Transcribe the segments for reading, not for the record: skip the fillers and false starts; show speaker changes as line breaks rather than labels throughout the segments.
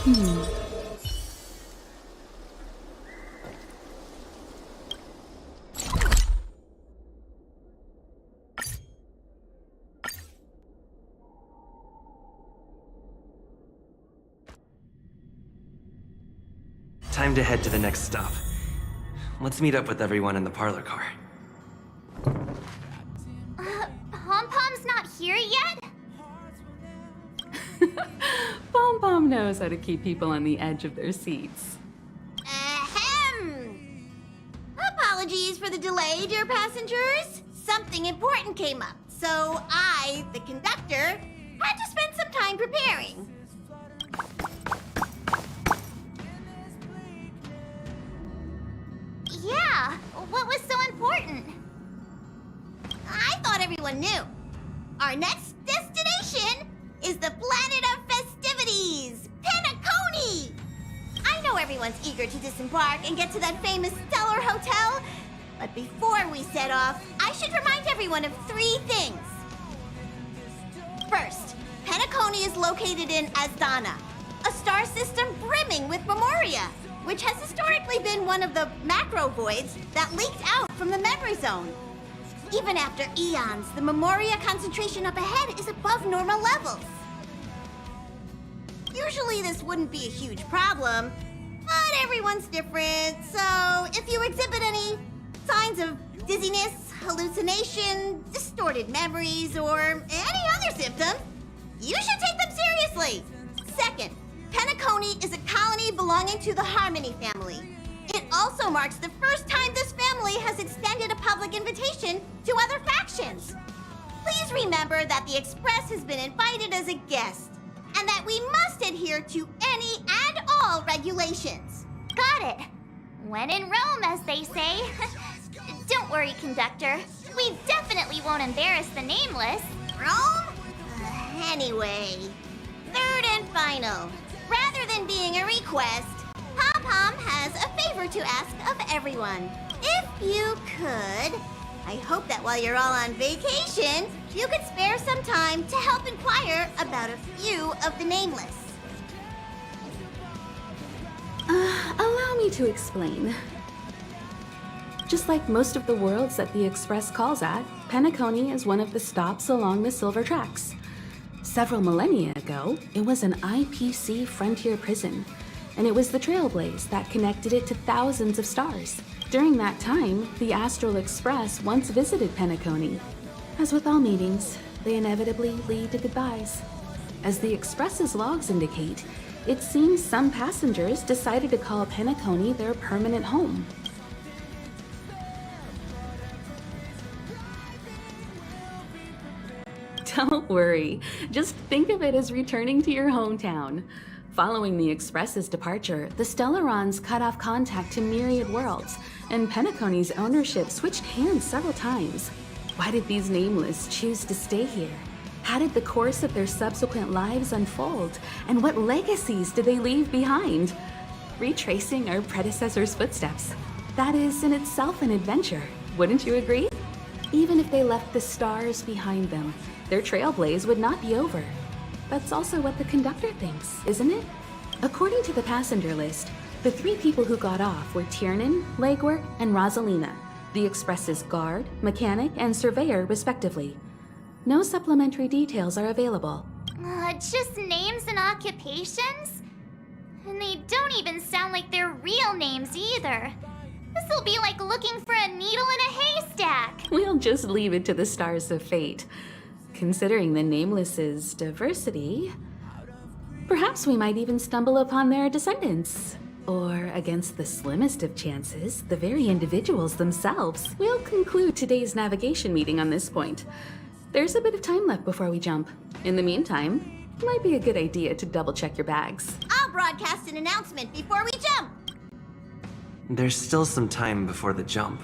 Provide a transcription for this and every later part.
Time to head to the next stop. Let's meet up with everyone in the parlor car.
Pom-Pom's not here yet?
Pom-Pom knows how to keep people on the edge of their seats.
Ahem! Apologies for the delay, dear passengers. Something important came up, so I, the conductor, had to spend some time preparing. Yeah, what was so important? I thought everyone knew. Our next destination is the planet of festivities, Penacony! I know everyone's eager to disembark and get to that famous stellar hotel, but before we set off, I should remind everyone of 3 things. First, Penacony is located in Asdana, a star system brimming with Memoria, which has historically been one of the macro voids that leaked out from the memory zone. Even after eons, the Memoria concentration up ahead is above normal levels. Usually this wouldn't be a huge problem, but everyone's different, so if you exhibit any signs of dizziness, hallucination, distorted memories, or any other symptoms, you should take them seriously. Second, Penacony is a colony belonging to the Harmony family. It also marks the first time this family has extended a public invitation to other factions. Please remember that the Express has been invited as a guest, and that we must adhere to any and all regulations.
Got it. When in Rome, as they say. Don't worry, conductor. We definitely won't embarrass the nameless.
Rome? Anyway, third and final. Rather than being a request, Pom-Pom has a favor to ask of everyone. If you could, I hope that while you're all on vacation, you could spare some time to help inquire about a few of the nameless.
Allow me to explain. Just like most of the worlds that the Express calls at, Penacony is one of the stops along the Silver Tracks. Several millennia ago, it was an IPC frontier prison, and it was the Trailblaze that connected it to thousands of stars. During that time, the Astral Express once visited Penacony. As with all meetings, they inevitably lead to goodbyes. As the Express's logs indicate, it seems some passengers decided to call Penacony their permanent home. Don't worry, just think of it as returning to your hometown. Following the Express's departure, the Stellarons cut off contact to myriad worlds, and Penacony's ownership switched hands several times. Why did these nameless choose to stay here? How did the course of their subsequent lives unfold? And what legacies did they leave behind? Retracing our predecessors' footsteps. That is in itself an adventure, wouldn't you agree? Even if they left the stars behind them, their Trailblaze would not be over. That's also what the conductor thinks, isn't it? According to the passenger list, the 3 people who got off were Tiernan, Legwork, and Rosalina, the Express's guard, mechanic, and surveyor, respectively. No supplementary details are available.
Just names and occupations? And they don't even sound like their real names either. This'll be like looking for a needle in a haystack.
We'll just leave it to the stars of fate. Considering the Nameless's diversity, perhaps we might even stumble upon their descendants. Or, against the slimmest of chances, the very individuals themselves. We'll conclude today's navigation meeting on this point. There's a bit of time left before we jump. In the meantime, it might be a good idea to double-check your bags.
I'll broadcast an announcement before we jump.
There's still some time before the jump.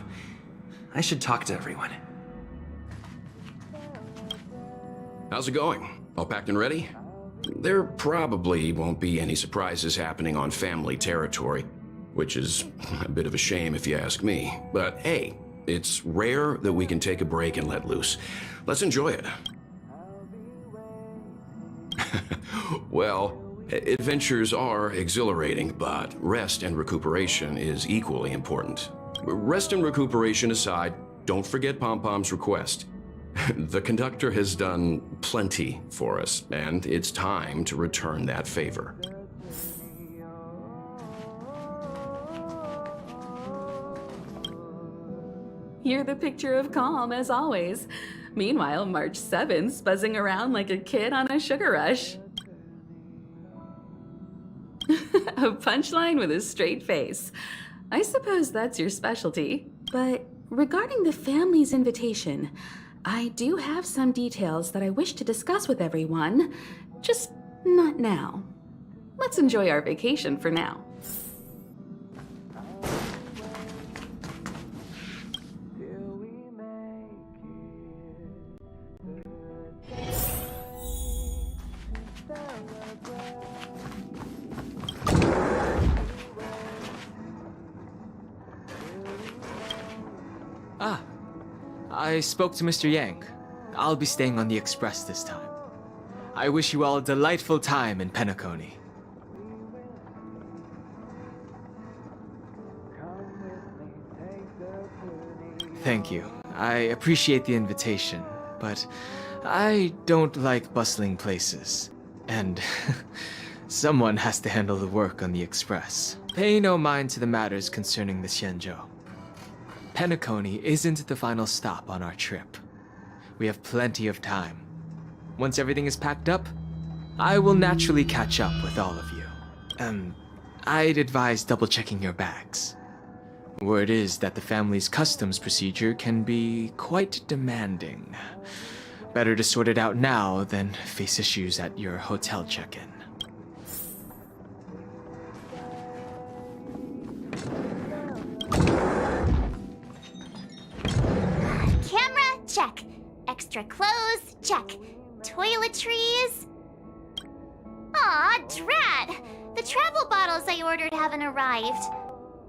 I should talk to everyone.
How's it going? All packed and ready? There probably won't be any surprises happening on family territory, which is a bit of a shame if you ask me. But hey, it's rare that we can take a break and let loose. Let's enjoy it. Well, Adventures are exhilarating, but rest and recuperation is equally important. Rest and recuperation aside, don't forget Pom-Pom's request. The conductor has done plenty for us, and it's time to return that favor.
You're the picture of calm, as always. Meanwhile, March 7th's buzzing around like a kid on a sugar rush. A punchline with a straight face. I suppose that's your specialty. But regarding the family's invitation, I do have some details that I wish to discuss with everyone, just not now. Let's enjoy our vacation for now.
I spoke to Mr. Yang. I'll be staying on the Express this time. I wish you all a delightful time in Penacony. Thank you. I appreciate the invitation, but I don't like bustling places. And someone has to handle the work on the Express. Pay no mind to the matters concerning the Xianzhou. Penacony isn't the final stop on our trip. We have plenty of time. Once everything is packed up, I will naturally catch up with all of you. I'd advise double-checking your bags. Word is that the family's customs procedure can be quite demanding. Better to sort it out now than face issues at your hotel check-in.
Check. Extra clothes? Check. Toiletries? Aw, drat! The travel bottles I ordered haven't arrived.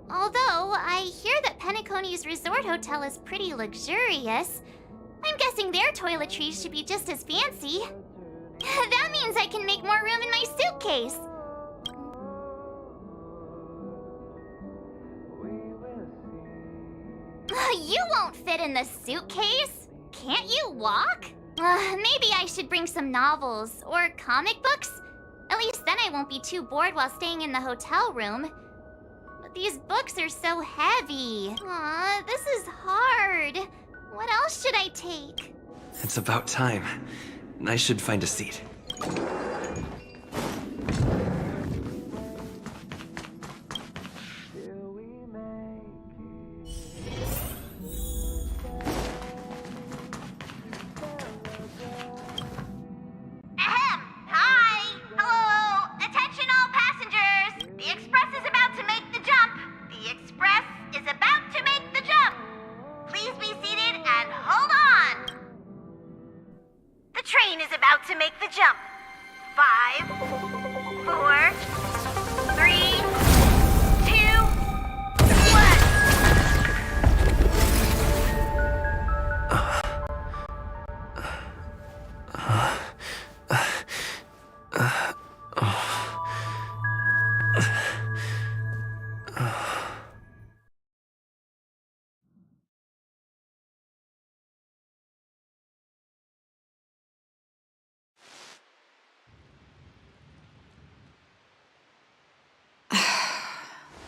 Although, I hear that Penacony's resort hotel is pretty luxurious. I'm guessing their toiletries should be just as fancy. That means I can make more room in my suitcase. You won't fit in the suitcase. Can't you walk? Maybe I should bring some novels or comic books. At least then I won't be too bored while staying in the hotel room. But these books are so heavy. Aw, this is hard. What else should I take?
It's about time. I should find a seat.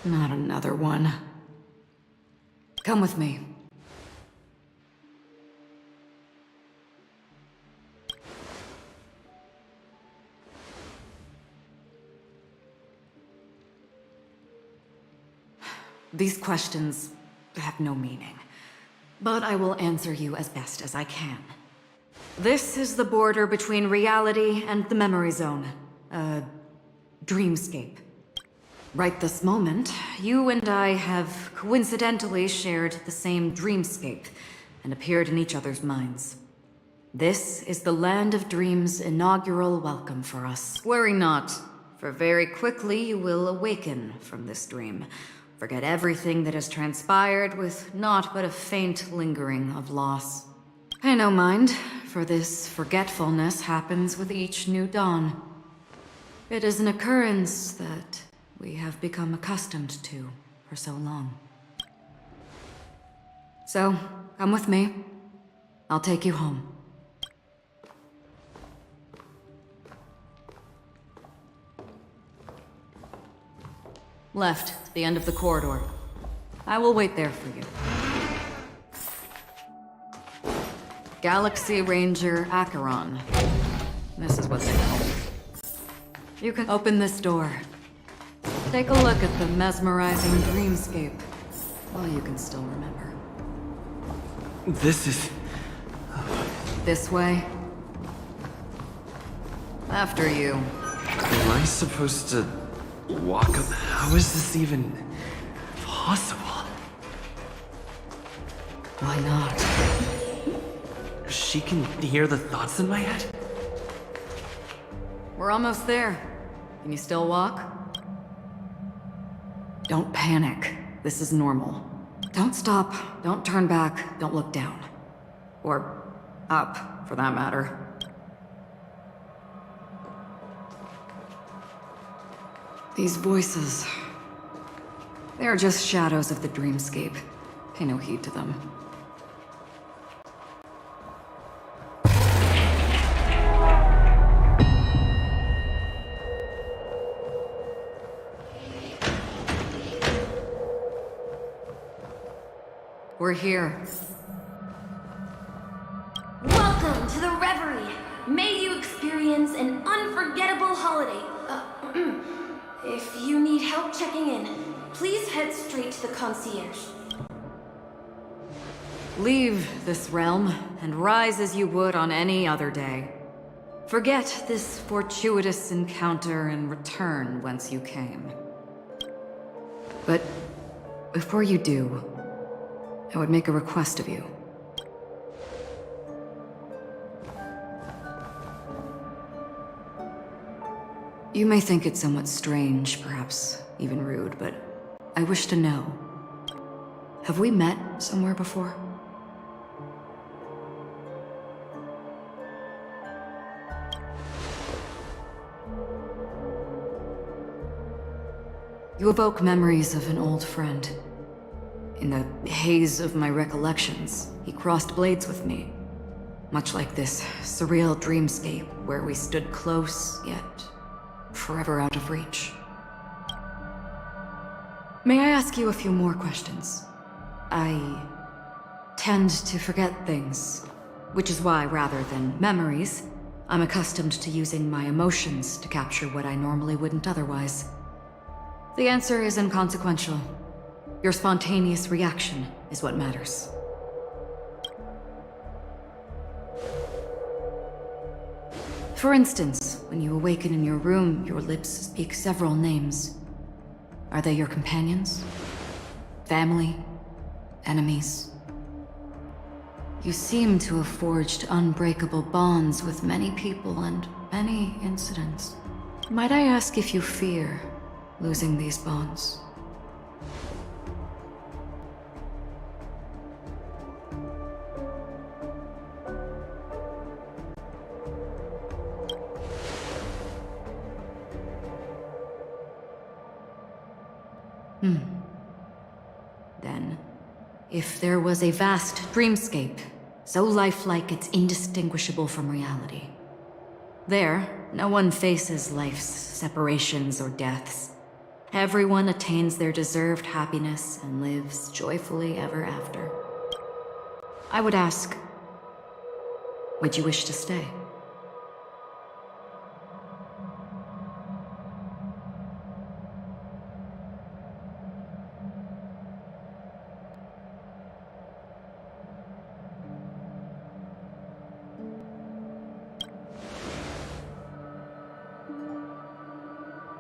Not another one. Come with me. These questions have no meaning, but I will answer you as best as I can. This is the border between reality and the memory zone, a dreamscape. Right this moment, you and I have coincidentally shared the same dreamscape and appeared in each other's minds. This is the Land of Dreams' inaugural welcome for us. Worry not, for very quickly you will awaken from this dream. Forget everything that has transpired with naught but a faint lingering of loss. Pay no mind, for this forgetfulness happens with each new dawn. It is an occurrence that we have become accustomed to for so long. So, come with me. I'll take you home. Left, the end of the corridor. I will wait there for you. Galaxy Ranger Acheron. This is what they call me. You can open this door. Take a look at the mesmerizing dreamscape while you can still remember.
This is...
This way. After you.
Am I supposed to walk up? How is this even possible?
Why not?
She can hear the thoughts in my head?
We're almost there. Can you still walk? Don't panic. This is normal. Don't stop. Don't turn back. Don't look down. Or up, for that matter. These voices... they are just shadows of the dreamscape. Pay no heed to them. We're here.
Welcome to the Reverie. May you experience an unforgettable holiday. If you need help checking in, please head straight to the concierge.
Leave this realm and rise as you would on any other day. Forget this fortuitous encounter and return whence you came. But before you do, I would make a request of you. You may think it somewhat strange, perhaps even rude, but I wish to know. Have we met somewhere before? You evoke memories of an old friend. In the haze of my recollections, he crossed blades with me. Much like this surreal dreamscape where we stood close, yet forever out of reach. May I ask you a few more questions? I tend to forget things, which is why, rather than memories, I'm accustomed to using my emotions to capture what I normally wouldn't otherwise. The answer is inconsequential. Your spontaneous reaction is what matters. For instance, when you awaken in your room, your lips speak several names. Are they your companions? Family? Enemies? You seem to have forged unbreakable bonds with many people and many incidents. Might I ask if you fear losing these bonds? Then, if there was a vast dreamscape, so lifelike it's indistinguishable from reality. There, no one faces life's separations or deaths. Everyone attains their deserved happiness and lives joyfully ever after. I would ask, would you wish to stay?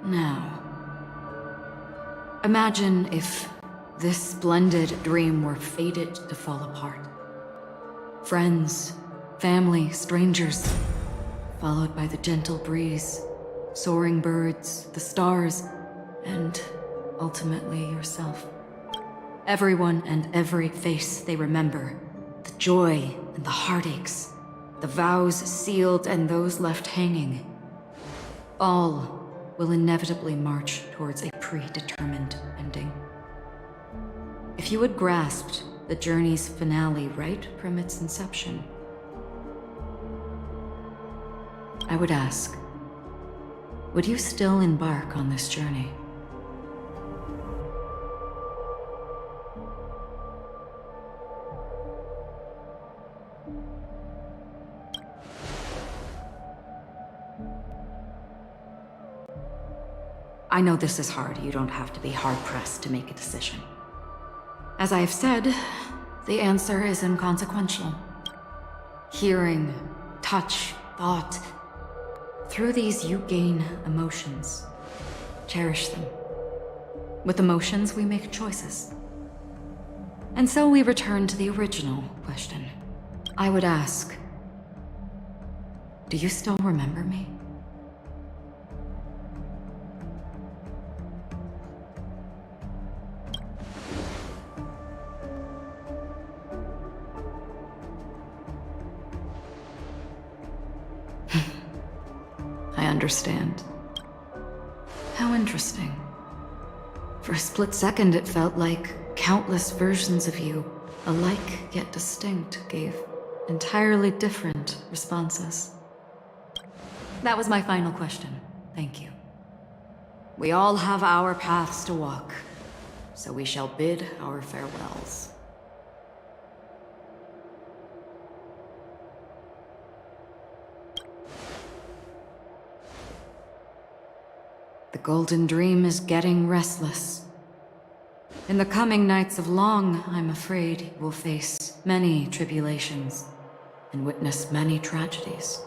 Now, imagine if this splendid dream were fated to fall apart. Friends, family, strangers, followed by the gentle breeze, soaring birds, the stars, and ultimately yourself. Everyone and every face they remember, the joy and the heartaches, the vows sealed and those left hanging, all will inevitably march towards a predetermined ending. If you had grasped the journey's finale right from its inception, I would ask, would you still embark on this journey? I know this is hard. You don't have to be hard-pressed to make a decision. As I have said, the answer is inconsequential. Hearing, touch, thought. Through these, you gain emotions. Cherish them. With emotions, we make choices. And so we return to the original question. I would ask, do you still remember me? I understand. How interesting. For a split second, it felt like countless versions of you, alike yet distinct, gave entirely different responses. That was my final question. Thank you. We all have our paths to walk, so we shall bid our farewells. The Golden Dream is getting restless. In the coming nights of Long, I'm afraid you will face many tribulations and witness many tragedies.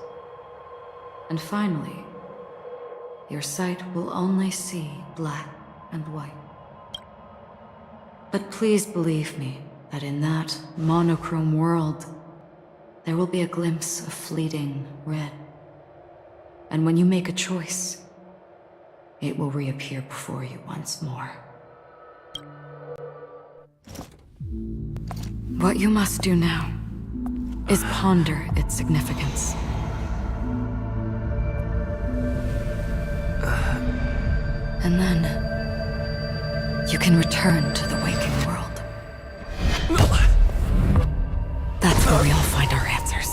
And finally, your sight will only see black and white. But please believe me that in that monochrome world, there will be a glimpse of fleeting red. And when you make a choice, it will reappear before you once more. What you must do now is ponder its significance. And then you can return to the waking world. That's where we all find our answers.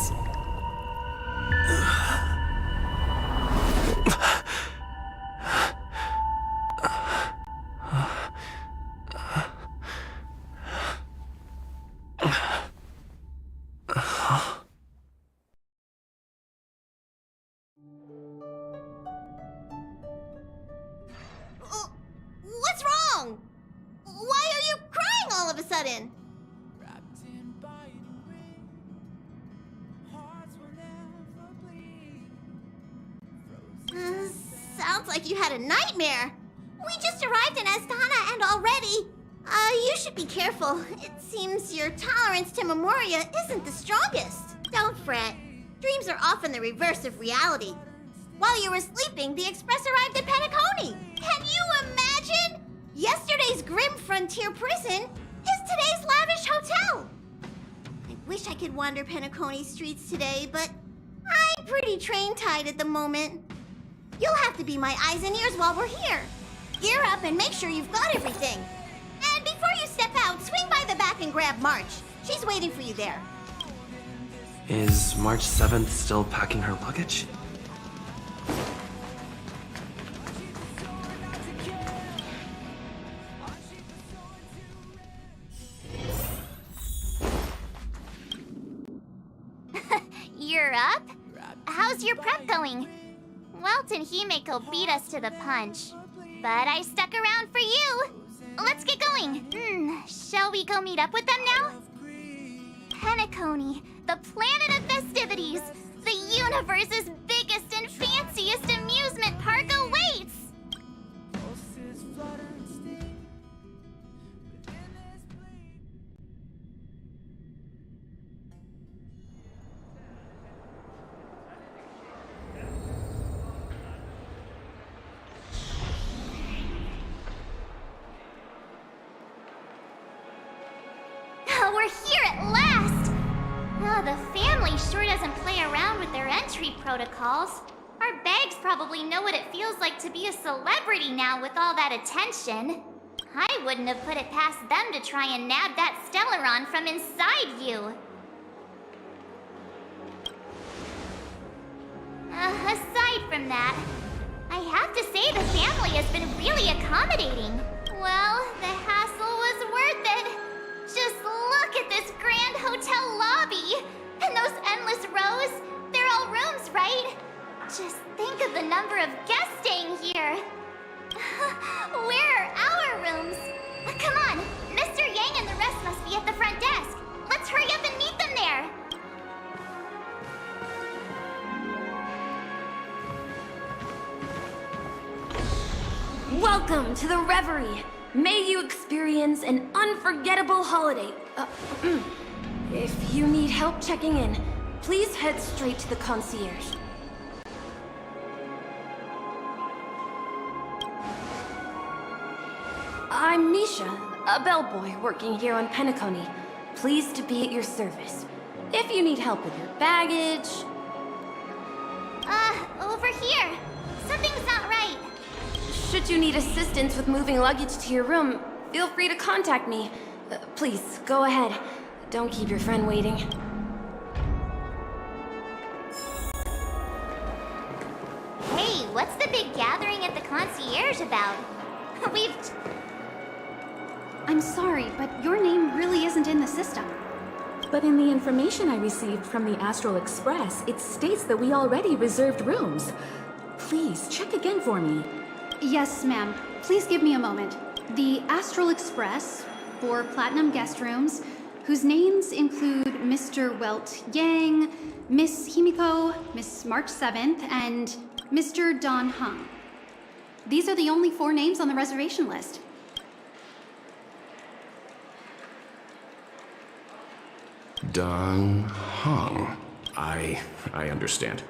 What's wrong? Why are you crying all of a sudden? Sounds like you had a nightmare. We just arrived in Astana and already... you should be careful. It seems your tolerance to Memoria isn't the strongest. Don't fret. Dreams are often the reverse of reality. While you were sleeping, the Express arrived at Penacony. Can you imagine? Yesterday's grim frontier prison is today's lavish hotel. I wish I could wander Penacony streets today, but I'm pretty train-tied at the moment. You'll have to be my eyes and ears while we're here. Gear up and make sure you've got everything. And before you step out, swing by the back and grab March. She's waiting for you there.
Is March 7th still packing her luggage?
You're up? How's your prep going? Welt and Himeko beat us to the punch, but I stuck around for you. Let's get going. Shall we go meet up with them now? Penacony, the planet of festivities. The universe's biggest and fanciest amusement park awaits. We're here at last! Oh, the family sure doesn't play around with their entry protocols. Our bags probably know what it feels like to be a celebrity now with all that attention. I wouldn't have put it past them to try and nab that Stellaron from inside you. Aside from that, I have to say the family has been really accommodating. Well, the hassle was worth it. Just look at this grand hotel lobby. And those endless rows. They're all rooms, right? Just think of the number of guests staying here. Where are our rooms? Come on, Mr. Yang and the rest must be at the front desk. Let's hurry up and meet them there.
Welcome to the Reverie. May you experience an unforgettable holiday. If you need help checking in, please head straight to the concierge. I'm Misha, a bellboy working here on Penacony. Pleased to be at your service. If you need help with your baggage...
Over here. Something's not right.
Should you need assistance with moving luggage to your room, feel free to contact me. Please, go ahead. Don't keep your friend waiting.
Hey, what's the big gathering at the concierge about?
I'm sorry, but your name really isn't in the system.
But in the information I received from the Astral Express, it states that we already reserved rooms. Please, check again for me.
Yes, ma'am. Please give me a moment. The Astral Express, for Platinum guest rooms, whose names include Mr. Welt Yang, Miss Himiko, Miss March 7th, and Mr. Don Hung. These are the only 4 names on the reservation list.
Don Hung. I understand.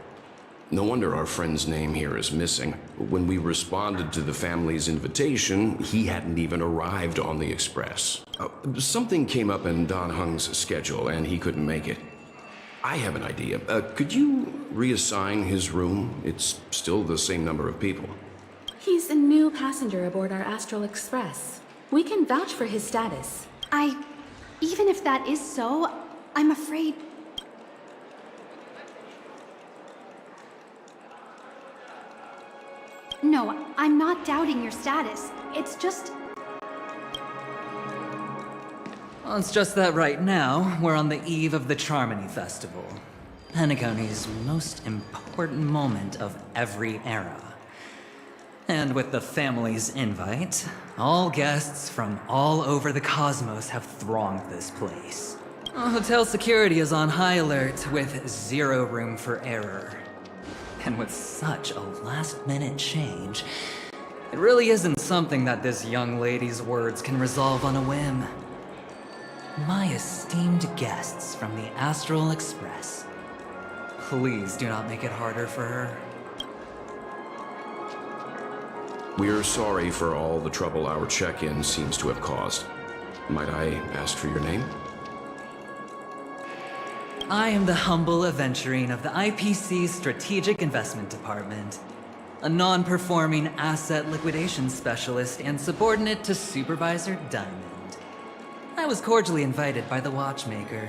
No wonder our friend's name here is missing. When we responded to the family's invitation, he hadn't even arrived on the express. Something came up in Don Hung's schedule, and he couldn't make it. I have an idea. Could you reassign his room? It's still the same number of people.
He's a new passenger aboard our Astral Express. We can vouch for his status.
Even if that is so, I'm afraid... No, I'm not doubting your status. It's just...
Well, it's just that right now, we're on the eve of the Charmony Festival. Penacony's most important moment of every era. And with the family's invite, all guests from all over the cosmos have thronged this place. Hotel security is on high alert with 0 room for error. And with such a last-minute change, it really isn't something that this young lady's words can resolve on a whim. My esteemed guests from the Astral Express, please do not make it harder for her.
We're sorry for all the trouble our check-in seems to have caused. Might I ask for your name?
I am the humble aventurine of the IPC's Strategic Investment Department, a non-performing asset liquidation specialist and subordinate to Supervisor Diamond. I was cordially invited by the watchmaker.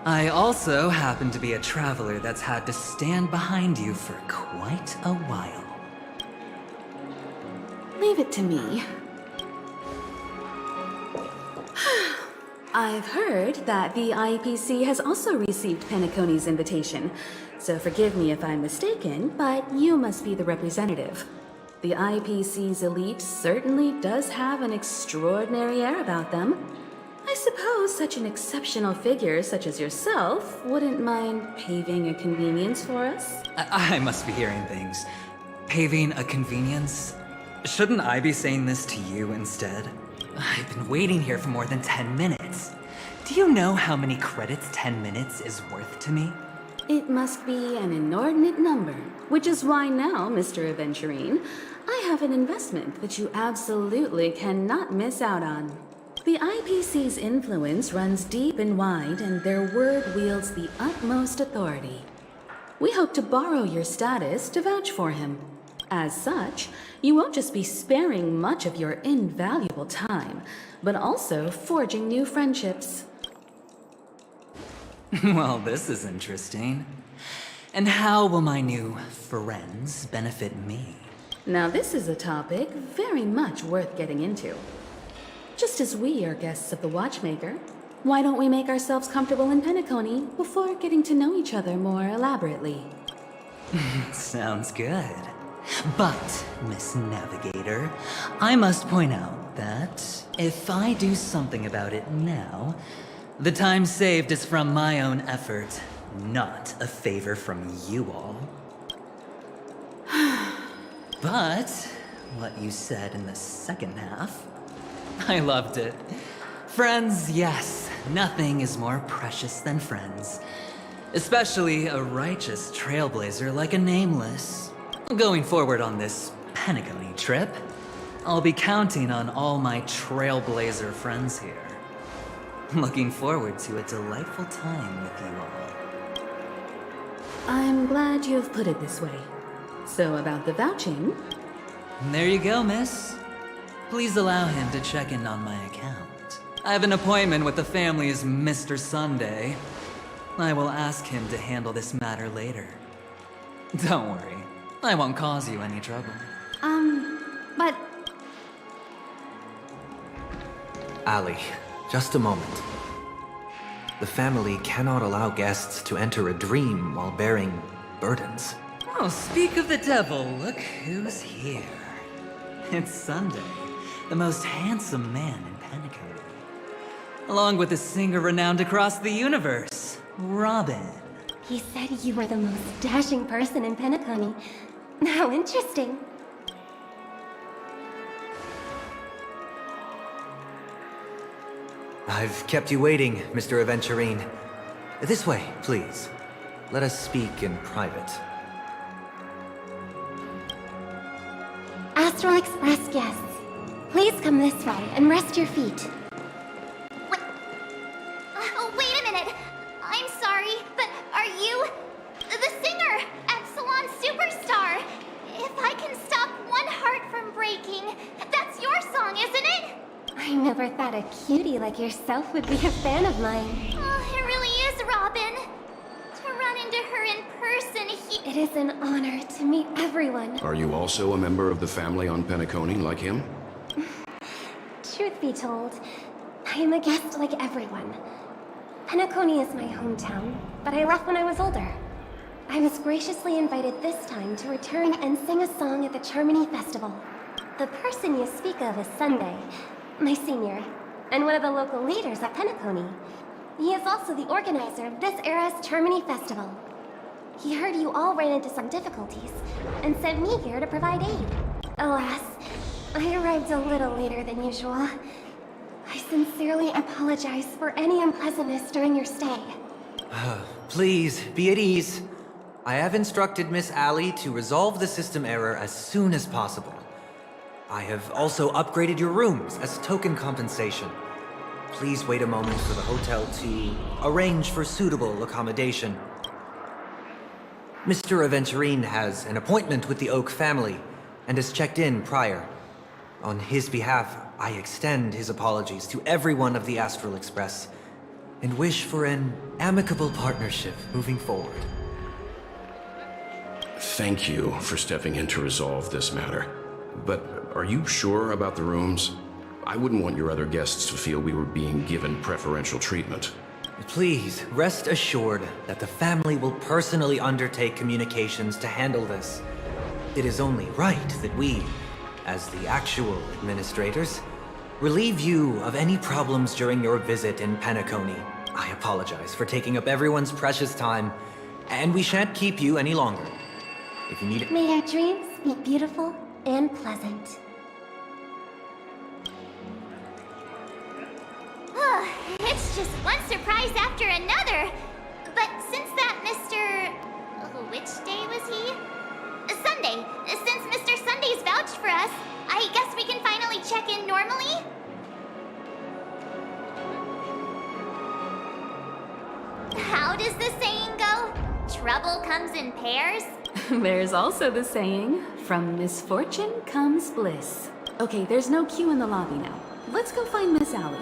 I also happen to be a traveler that's had to stand behind you for quite a while.
Leave it to me. I've heard that the IPC has also received Penacony's invitation, so forgive me if I'm mistaken, but you must be the representative. The IPC's elite certainly does have an extraordinary air about them. I suppose such an exceptional figure such as yourself wouldn't mind paving a convenience for us?
I must be hearing things. Paving a convenience? Shouldn't I be saying this to you instead? I've been waiting here for more than 10 minutes. Do you know how many credits 10 minutes is worth to me?
It must be an inordinate number, which is why now, Mr. Aventurine, I have an investment that you absolutely cannot miss out on. The IPC's influence runs deep and wide, and their word wields the utmost authority. We hope to borrow your status to vouch for him. As such, you won't just be sparing much of your invaluable time, but also forging new friendships.
Well, this is interesting. And how will my new friends benefit me?
Now this is a topic very much worth getting into. Just as we are guests of the Watchmaker, why don't we make ourselves comfortable in Penacony before getting to know each other more elaborately?
Sounds good. But, Miss Navigator, I must point out that if I do something about it now, the time saved is from my own effort, not a favor from you all. But, what you said in the second half, I loved it. Friends, yes, nothing is more precious than friends. Especially a righteous trailblazer like a Nameless. Going forward on this Penacony trip, I'll be counting on all my trailblazer friends here. Looking forward to a delightful time with you all.
I'm glad you have put it this way. So about the vouching...
There you go, miss. Please allow him to check in on my account. I have an appointment with the family's Mr. Sunday. I will ask him to handle this matter later. Don't worry. I won't cause you any trouble.
But...
Ali, just a moment. The family cannot allow guests to enter a dream while bearing burdens.
Oh, speak of the devil, look who's here. It's Sunday, the most handsome man in Penacony. Along with a singer renowned across the universe, Robin.
He said you were the most dashing person in Penacony. How interesting.
I've kept you waiting, Mr. Aventurine. This way, please. Let us speak in private.
Astral Express guests, please come this way and rest your feet.
Wait a minute. I'm sorry, but are you the singer, Epsilon Superstar? If I can stop one heart from breaking, that's your song, isn't it?
I never thought a cutie like yourself would be a fan of mine.
Oh, it really is, Robin. To run into her in person,
It is an honor to meet everyone.
Are you also a member of the family on Penacony like him?
Truth be told, I am a guest like everyone. Penacony is my hometown, but I left when I was older. I was graciously invited this time to return and sing a song at the Charmony Festival. The person you speak of is Sunday, my senior, and one of the local leaders at Penacony. He is also the organizer of this era's Charmony Festival. He heard you all ran into some difficulties, and sent me here to provide aid. Alas, I arrived a little later than usual. I sincerely apologize for any unpleasantness during your stay.
Please, be at ease. I have instructed Miss Ali to resolve the system error as soon as possible. I have also upgraded your rooms as token compensation. Please wait a moment for the hotel to arrange for suitable accommodation. Mr. Aventurine has an appointment with the Oak family and has checked in prior. On his behalf, I extend his apologies to everyone of the Astral Express and wish for an amicable partnership moving forward.
Thank you for stepping in to resolve this matter. But are you sure about the rooms? I wouldn't want your other guests to feel we were being given preferential treatment.
Please, rest assured that the family will personally undertake communications to handle this. It is only right that we, as the actual administrators, relieve you of any problems during your visit in Penacony. I apologize for taking up everyone's precious time, and we shan't keep you any longer. If you need it...
May your dreams be beautiful and pleasant.
It's just one surprise after another. But since that Mr... Which day was he? Sunday. Since Mr. Sunday's vouched for us, I guess we can finally check in normally? How does the saying go? trouble comes in pairs?
There's also the saying, from misfortune comes bliss. Okay, there's no queue in the lobby now. Let's go find Miss Allie.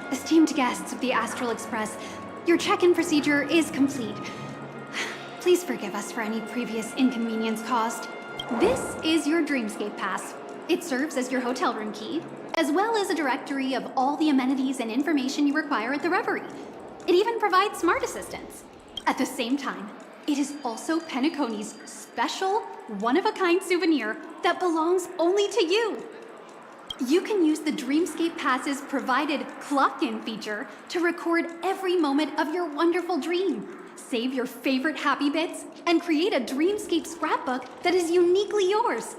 Esteemed guests of the Astral Express, your check-in procedure is complete. Please forgive us for any previous inconvenience caused. This is your Dreamscape Pass. It serves as your hotel room key, as well as a directory of all the amenities and information you require at the Reverie. It even provides smart assistants. At the same time, it is also Penacony's special, one-of-a-kind souvenir that belongs only to you. You can use the Dreamscape Pass's provided clock-in feature to record every moment of your wonderful dream, save your favorite happy bits, and create a Dreamscape scrapbook that is uniquely yours.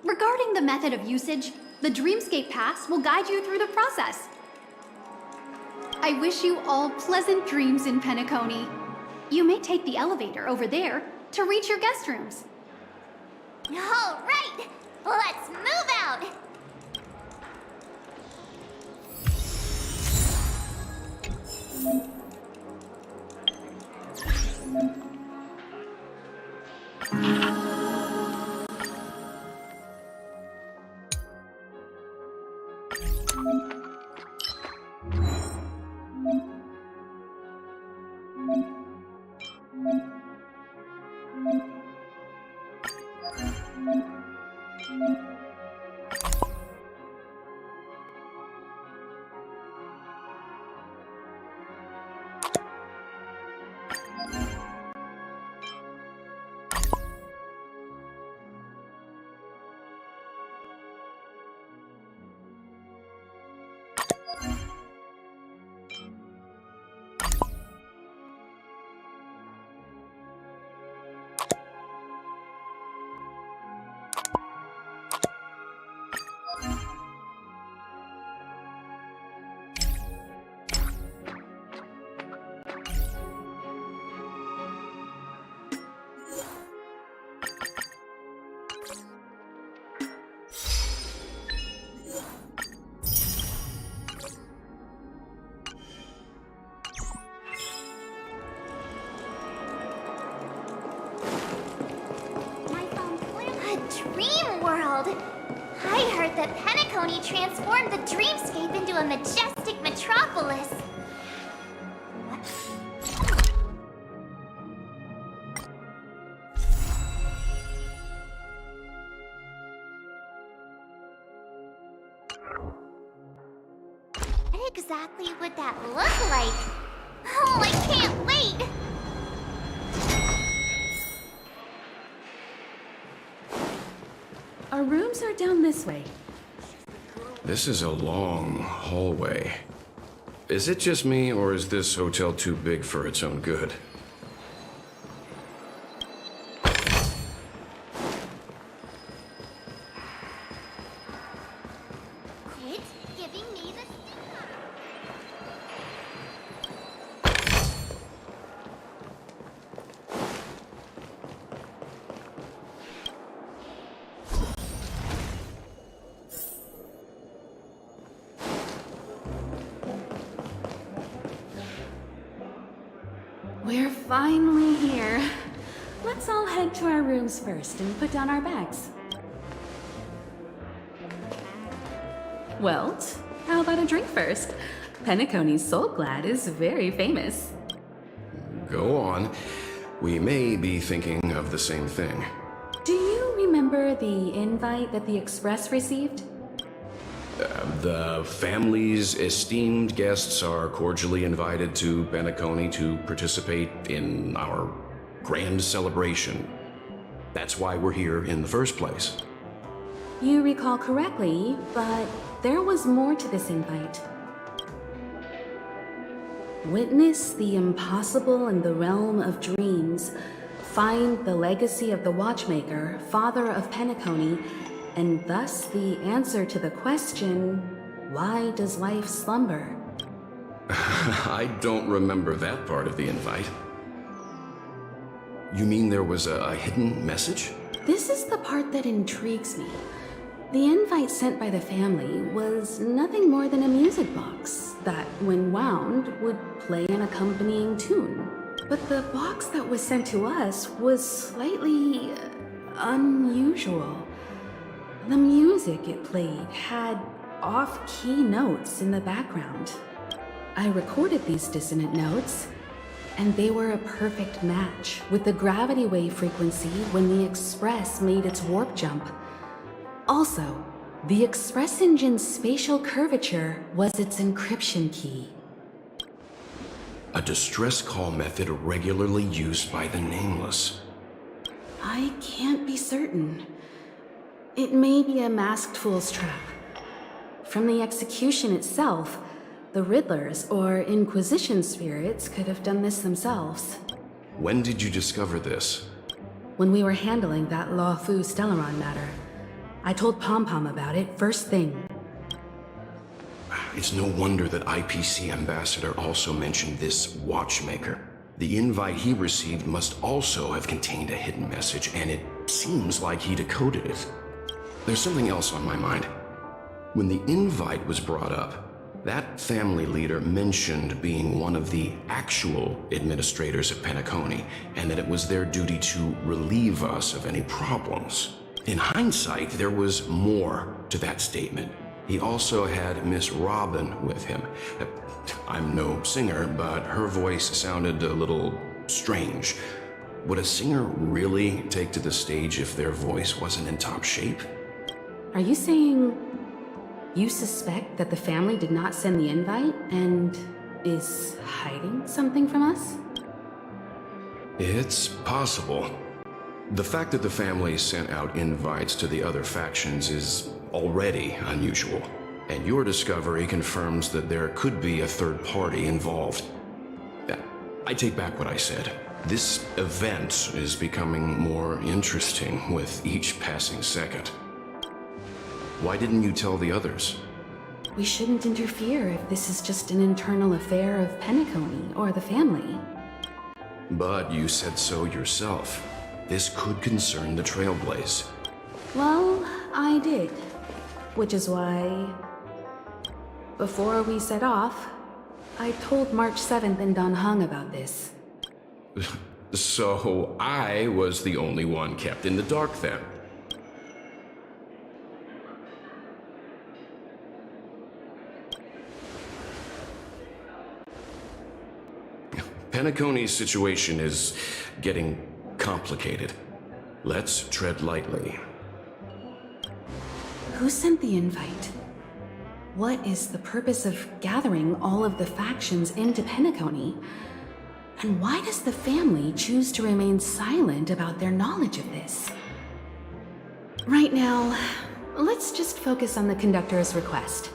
Regarding the method of usage, the Dreamscape Pass will guide you through the process. I wish you all pleasant dreams in Penacony. You may take the elevator over there to reach your guest rooms.
All right, let's move out. Dream world! I heard that Penacony transformed the dreamscape into a majestic metropolis. What exactly would that look like? Oh, I can't wait!
Our rooms are down this way.
This is a long hallway. Is it just me, or is this hotel too big for its own good?
Quit giving me the signal.
We're finally here. Let's all head to our rooms first and put down our bags. Welt, how about a drink first? Penacony's Soul Glad is very famous.
Go on. We may be thinking of the same thing.
Do you remember the invite that the Express received?
The family's esteemed guests are cordially invited to Penacony to participate in our grand celebration. That's why we're here in the first place.
You recall correctly, but there was more to this invite. Witness the impossible in the realm of dreams. Find the legacy of the Watchmaker, father of Penacony, and thus the answer to the question, why does life slumber?
I don't remember that part of the invite. You mean there was a hidden message?
This is the part that intrigues me. The invite sent by the family was nothing more than a music box that, when wound, would play an accompanying tune. But the box that was sent to us was slightly unusual. The music it played had off-key notes in the background. I recorded these dissonant notes, and they were a perfect match with the gravity wave frequency when the Express made its warp jump. Also, the Express engine's spatial curvature was its encryption key.
A distress call method regularly used by the Nameless.
I can't be certain. It may be a masked fool's trap. From the execution itself, the Riddlers or Inquisition spirits could have done this themselves.
When did you discover this?
When we were handling that Law Fu Stellaron matter. I told Pom Pom about it first thing.
It's no wonder that IPC Ambassador also mentioned this watchmaker. The invite he received must also have contained a hidden message, and it seems like he decoded it. There's something else on my mind. When the invite was brought up, that family leader mentioned being one of the actual administrators of Penacony, and that it was their duty to relieve us of any problems. In hindsight, there was more to that statement. He also had Miss Robin with him. I'm no singer, but her voice sounded a little strange. Would a singer really take to the stage if their voice wasn't in top shape?
Are you saying you suspect that the family did not send the invite and is hiding something from us?
It's possible. The fact that the family sent out invites to the other factions is already unusual, and your discovery confirms that there could be a third party involved. I take back what I said. This event is becoming more interesting with each passing second. Why didn't you tell the others?
We shouldn't interfere if this is just an internal affair of Penacony or the family.
But you said so yourself. This could concern the Trailblaze.
Well, I did. Which is why, before we set off, I told March 7th and Don Hung about this.
So I was the only one kept in the dark then. Penacony's situation is getting complicated. Let's tread lightly.
Who sent the invite? What is the purpose of gathering all of the factions into Penacony? And why does the family choose to remain silent about their knowledge of this? Right now, let's just focus on the conductor's request.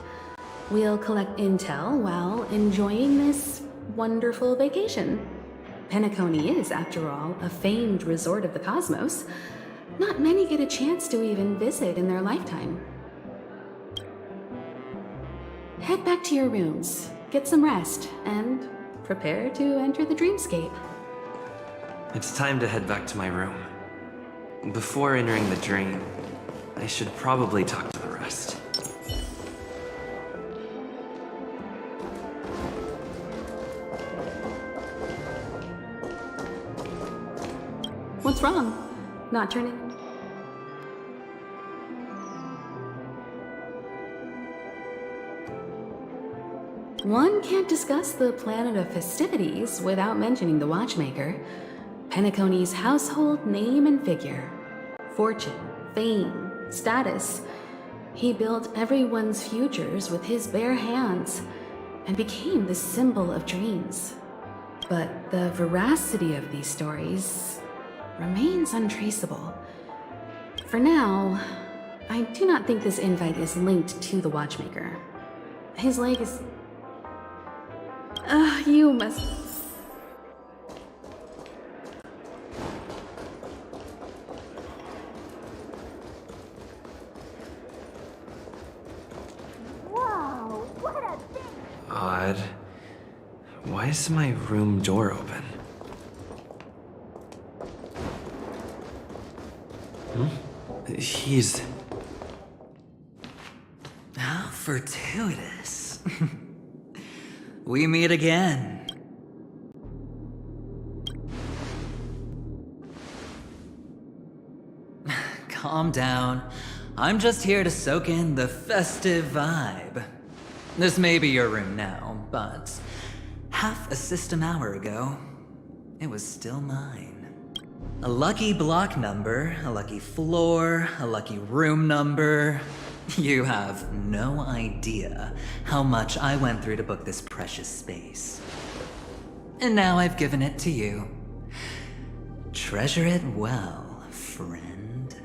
We'll collect intel while enjoying this wonderful vacation. Penacony is, after all, a famed resort of the cosmos. Not many get a chance to even visit in their lifetime. Head back to your rooms, get some rest, and prepare to enter the dreamscape.
It's time to head back to my room. Before entering the dream, I should probably talk to the rest.
What's wrong? Not turning? One can't discuss the planet of festivities without mentioning the Watchmaker, Penacony's household name and figure. Fortune, fame, status. He built everyone's futures with his bare hands and became the symbol of dreams. But the veracity of these stories remains untraceable. For now, I do not think this invite is linked to the Watchmaker. His legacy... you must...
Whoa, what a thing!
Odd. Why is my room door open? He's...
How fortuitous. We meet again. Calm down. I'm just here to soak in the festive vibe. This may be your room now, but half a system hour ago, it was still mine. A lucky block number, a lucky floor, a lucky room number. You have no idea how much I went through to book this precious space. And now I've given it to you. Treasure it well, friend.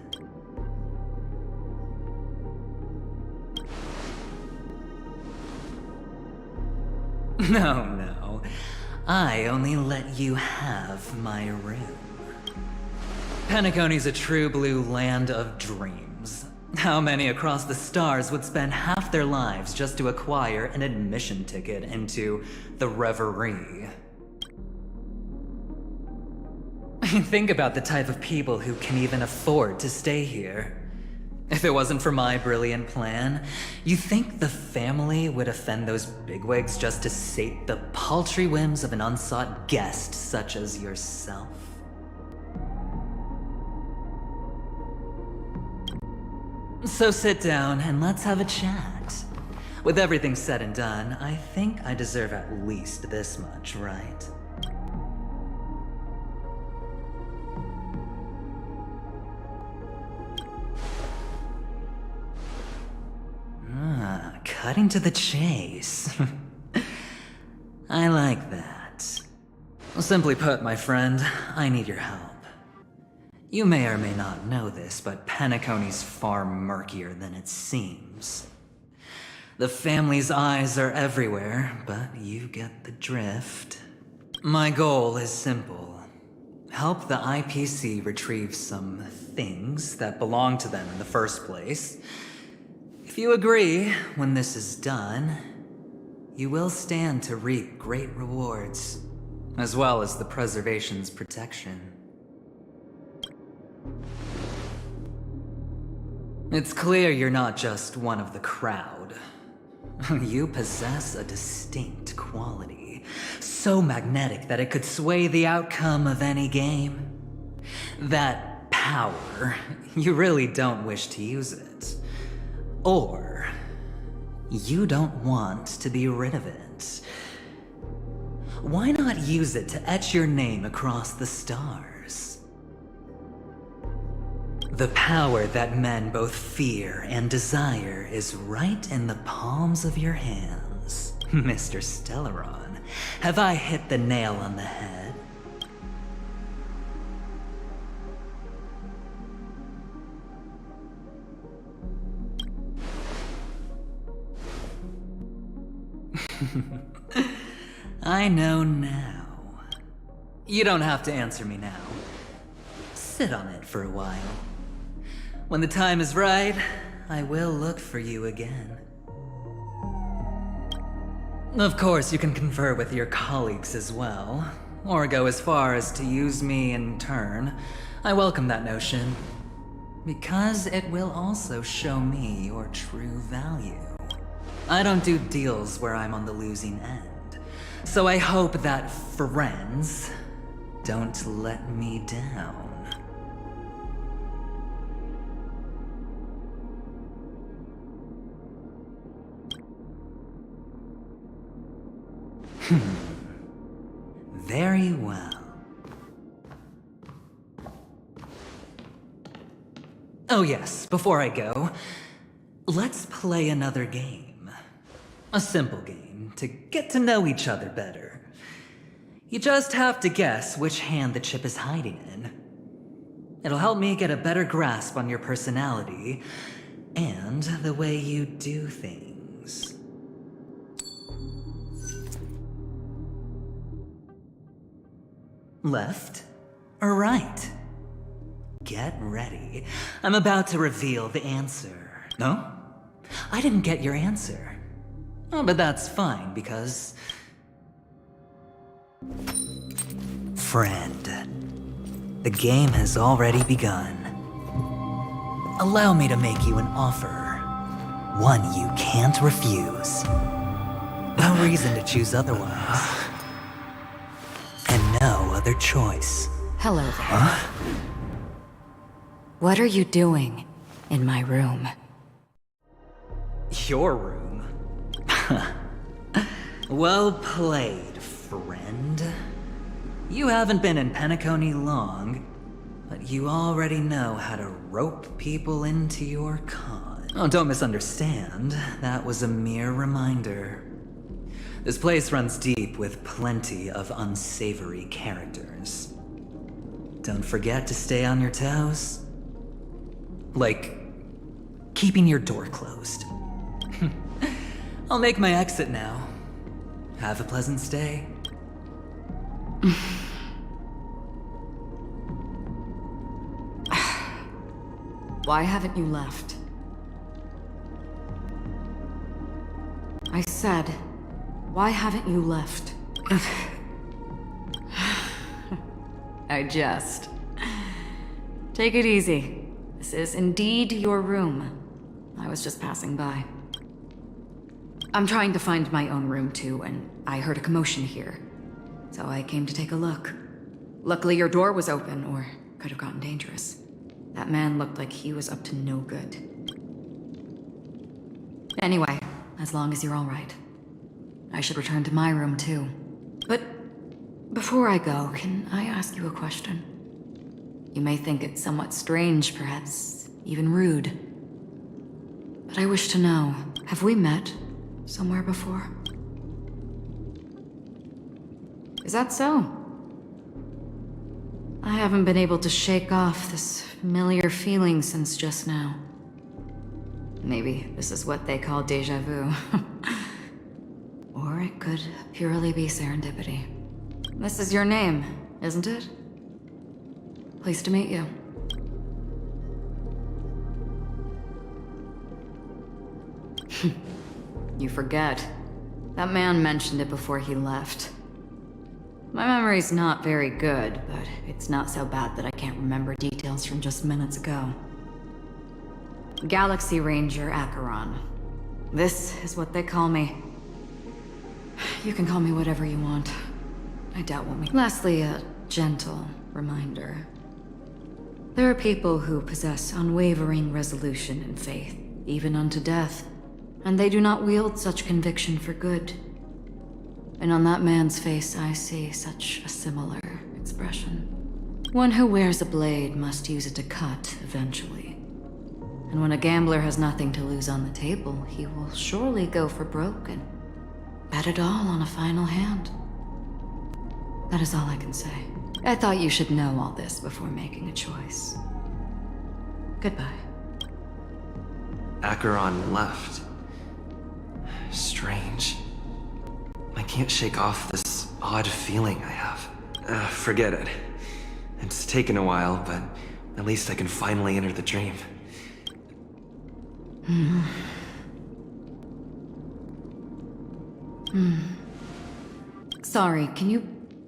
No. I only let you have my room. Penacony's a true blue land of dreams. How many across the stars would spend half their lives just to acquire an admission ticket into the Reverie? Think about the type of people who can even afford to stay here. If it wasn't for my brilliant plan, you think the family would offend those bigwigs just to sate the paltry whims of an unsought guest such as yourself? So sit down and let's have a chat. With everything said and done, I think I deserve at least this much, right? Cutting to the chase. I like that. Simply put, my friend, I need your help. You may or may not know this, but Penacony's far murkier than it seems. The family's eyes are everywhere, but you get the drift. My goal is simple. Help the IPC retrieve some things that belong to them in the first place. If you agree, when this is done, you will stand to reap great rewards, as well as the preservation's protection. It's clear you're not just one of the crowd. You possess a distinct quality, so magnetic that it could sway the outcome of any game. That power, you really don't wish to use it. Or, you don't want to be rid of it. Why not use it to etch your name across the stars? The power that men both fear and desire is right in the palms of your hands. Mr. Stellaron, have I hit the nail on the head? I know now. You don't have to answer me now. Sit on it for a while. When the time is right, I will look for you again. Of course, you can confer with your colleagues as well, or go as far as to use me in turn. I welcome that notion, because it will also show me your true value. I don't do deals where I'm on the losing end, so I hope that friends don't let me down. Very well. Oh yes, before I go, let's play another game. A simple game to get to know each other better. You just have to guess which hand the chip is hiding in. It'll help me get a better grasp on your personality and the way you do things. Left or right? Get ready. I'm about to reveal the answer. No? I didn't get your answer. Oh, but that's fine, because... Friend, the game has already begun. allow me to make you an offer. One you can't refuse. No reason to choose otherwise. And no other choice.
Hello there. What are you doing in my room?
Your room? Well played, friend. You haven't been in Penacony long, but you already know how to rope people into your con. Oh, don't misunderstand. That was a mere reminder. This place runs deep with plenty of unsavory characters. Don't forget to stay on your toes. Like, keeping your door closed. I'll make my exit now. Have a pleasant stay.
Why haven't you left? I said, why haven't you left? I jest. Take it easy. This is indeed your room. I was just passing by. I'm trying to find my own room too, and I heard a commotion here. So I came to take a look. Luckily your door was open, or could have gotten dangerous. That man looked like he was up to no good. Anyway, as long as you're all right. I should return to my room too. But before I go, can I ask you a question? You may think it somewhat strange, perhaps even rude. But I wish to know, have we met somewhere before? Is that so? I haven't been able to shake off this familiar feeling since just now. Maybe this is what they call déjà vu. Or it could purely be serendipity. This is your name, isn't it? Pleased to meet you. You forget. That man mentioned it before he left. My memory's not very good, but it's not so bad that I can't remember details from just minutes ago. Galaxy Ranger Acheron. This is what they call me. You can call me whatever you want. I doubt we'll meet. Lastly, a gentle reminder. There are people who possess unwavering resolution and faith, even unto death, and they do not wield such conviction for good. And on that man's face, I see such a similar expression. One who wears a blade must use it to cut eventually. And when a gambler has nothing to lose on the table, he will surely go for broke and bet it all on a final hand. That is all I can say. I thought you should know all this before making a choice. Goodbye.
Acheron left. Strange. I can't shake off this odd feeling I have. Forget it. It's taken a while, but at least I can finally enter the dream.
Sorry, can you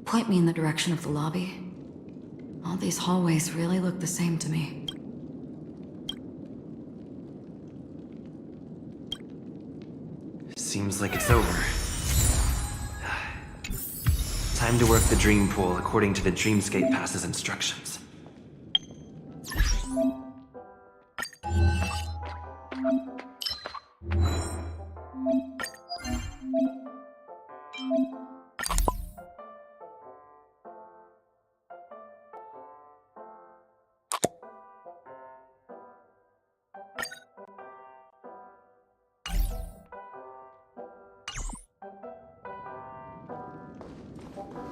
point me in the direction of the lobby? All these hallways really look the same to me.
Seems like it's over. Time to work the dream pool according to the Dreamscape Pass's instructions.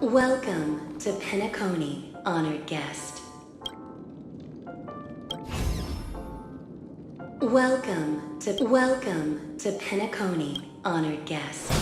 Welcome to Penacony, honored guest. Welcome to Penacony, honored guest.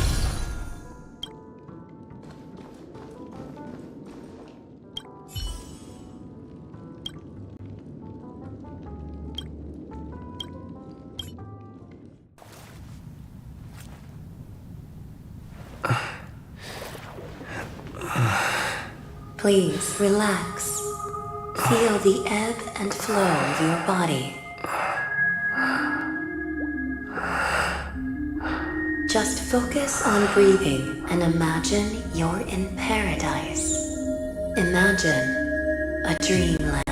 Please relax. Feel the ebb and flow of your body.
Focus on breathing and imagine you're in paradise. Imagine a dreamland.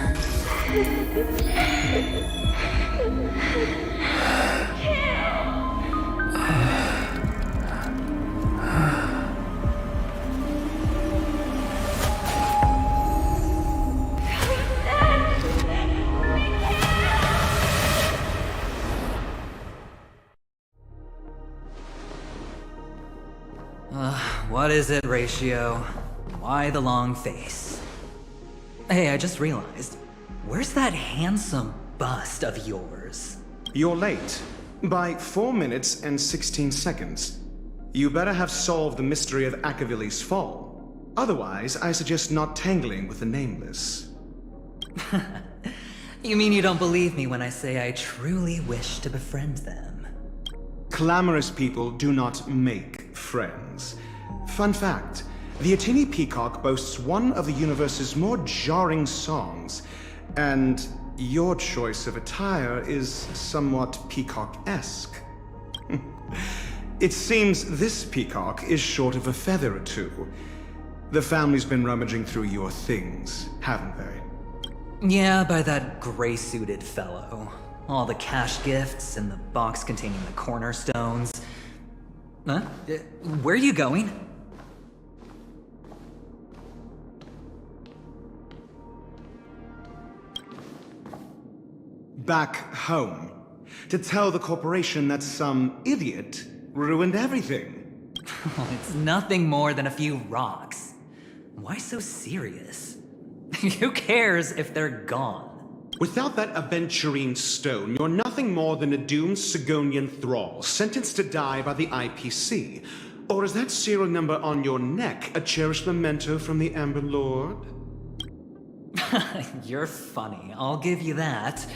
What is it, Ratio? Why the long face? Hey, I just realized, where's that handsome bust of yours?
You're late. By 4 minutes and 16 seconds. You better have solved the mystery of Akavili's fall. Otherwise, I suggest not tangling with the Nameless.
You mean you don't believe me when I say I truly wish to befriend them?
Clamorous people do not make friends. Fun fact, the Atini Peacock boasts one of the universe's more jarring songs, and your choice of attire is somewhat peacock-esque. It seems this peacock is short of a feather or two. The family's been rummaging through your things, haven't they?
Yeah, by that gray-suited fellow. All the cash gifts and the box containing the cornerstones. Huh? Where are you going?
Back home. To tell the corporation that some idiot ruined everything.
It's nothing more than a few rocks. Why so serious? Who cares if they're gone?
Without that aventurine stone, you're nothing more than a doomed Sigonian thrall, sentenced to die by the IPC. Or is that serial number on your neck a cherished memento from the Amber Lord?
You're funny, I'll give you that.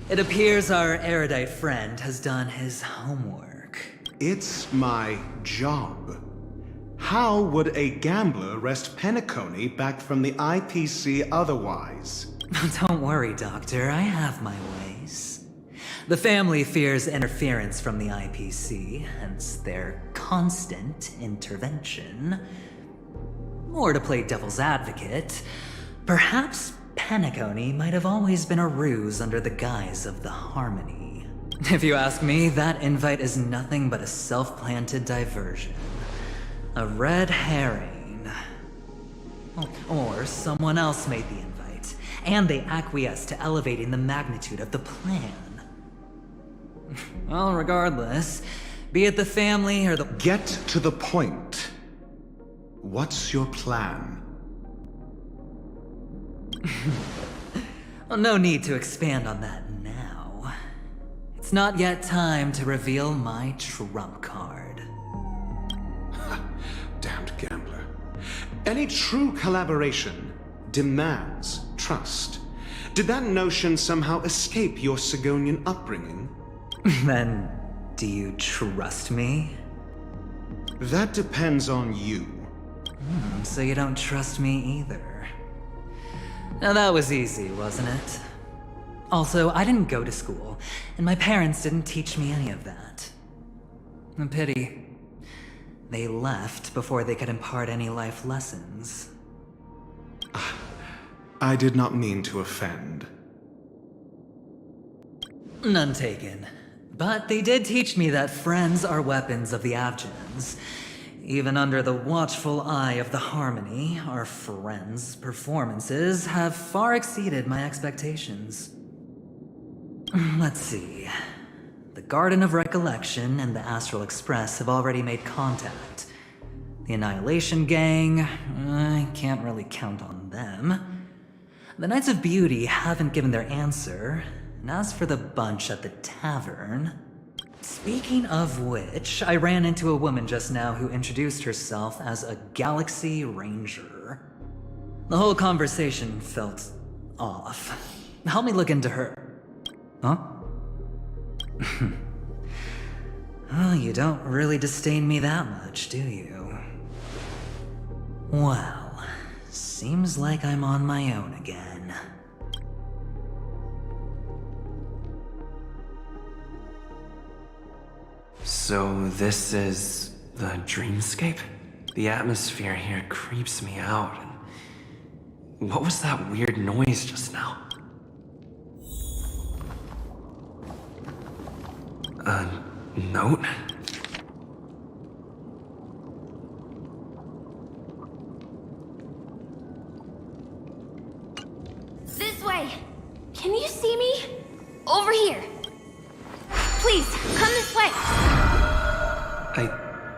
It appears our erudite friend has done his homework.
It's my job. How would a gambler wrest Penacony back from the IPC otherwise?
Don't worry, Doctor, I have my ways. The family fears interference from the IPC, hence their constant intervention. Or to play devil's advocate, perhaps Penacony might have always been a ruse under the guise of the Harmony. If you ask me, that invite is nothing but a self-planted diversion. A red herring. Or someone else made the invite, and they acquiesced to elevating the magnitude of the plan. Well, regardless, be it the family or the—
Get to the point. What's your plan?
Well, no need to expand on that now. It's not yet time to reveal my trump card.
Damned gambler. Any true collaboration demands trust. Did that notion somehow escape your Sigonian upbringing?
Then, do you trust me?
That depends on you.
So you don't trust me either. Now that was easy, wasn't it? Also, I didn't go to school, and my parents didn't teach me any of that. A pity. They left before they could impart any life lessons.
I did not mean to offend.
None taken. But they did teach me that friends are weapons of the Abgens. Even under the watchful eye of the Harmony, our friends' performances have far exceeded my expectations. Let's see. The Garden of Recollection and the Astral Express have already made contact. The Annihilation Gang, I can't really count on them. The Knights of Beauty haven't given their answer, and as for the bunch at the tavern... Speaking of which, I ran into a woman just now who introduced herself as a Galaxy Ranger. The whole conversation felt off. Help me look into her. Huh? Well, you don't really disdain me that much, do you? Well, seems like I'm on my own again.
So this is the dreamscape? The atmosphere here creeps me out. What was that weird noise just now? A note?
This way! Can you see me? Over here! Please, come this way!
I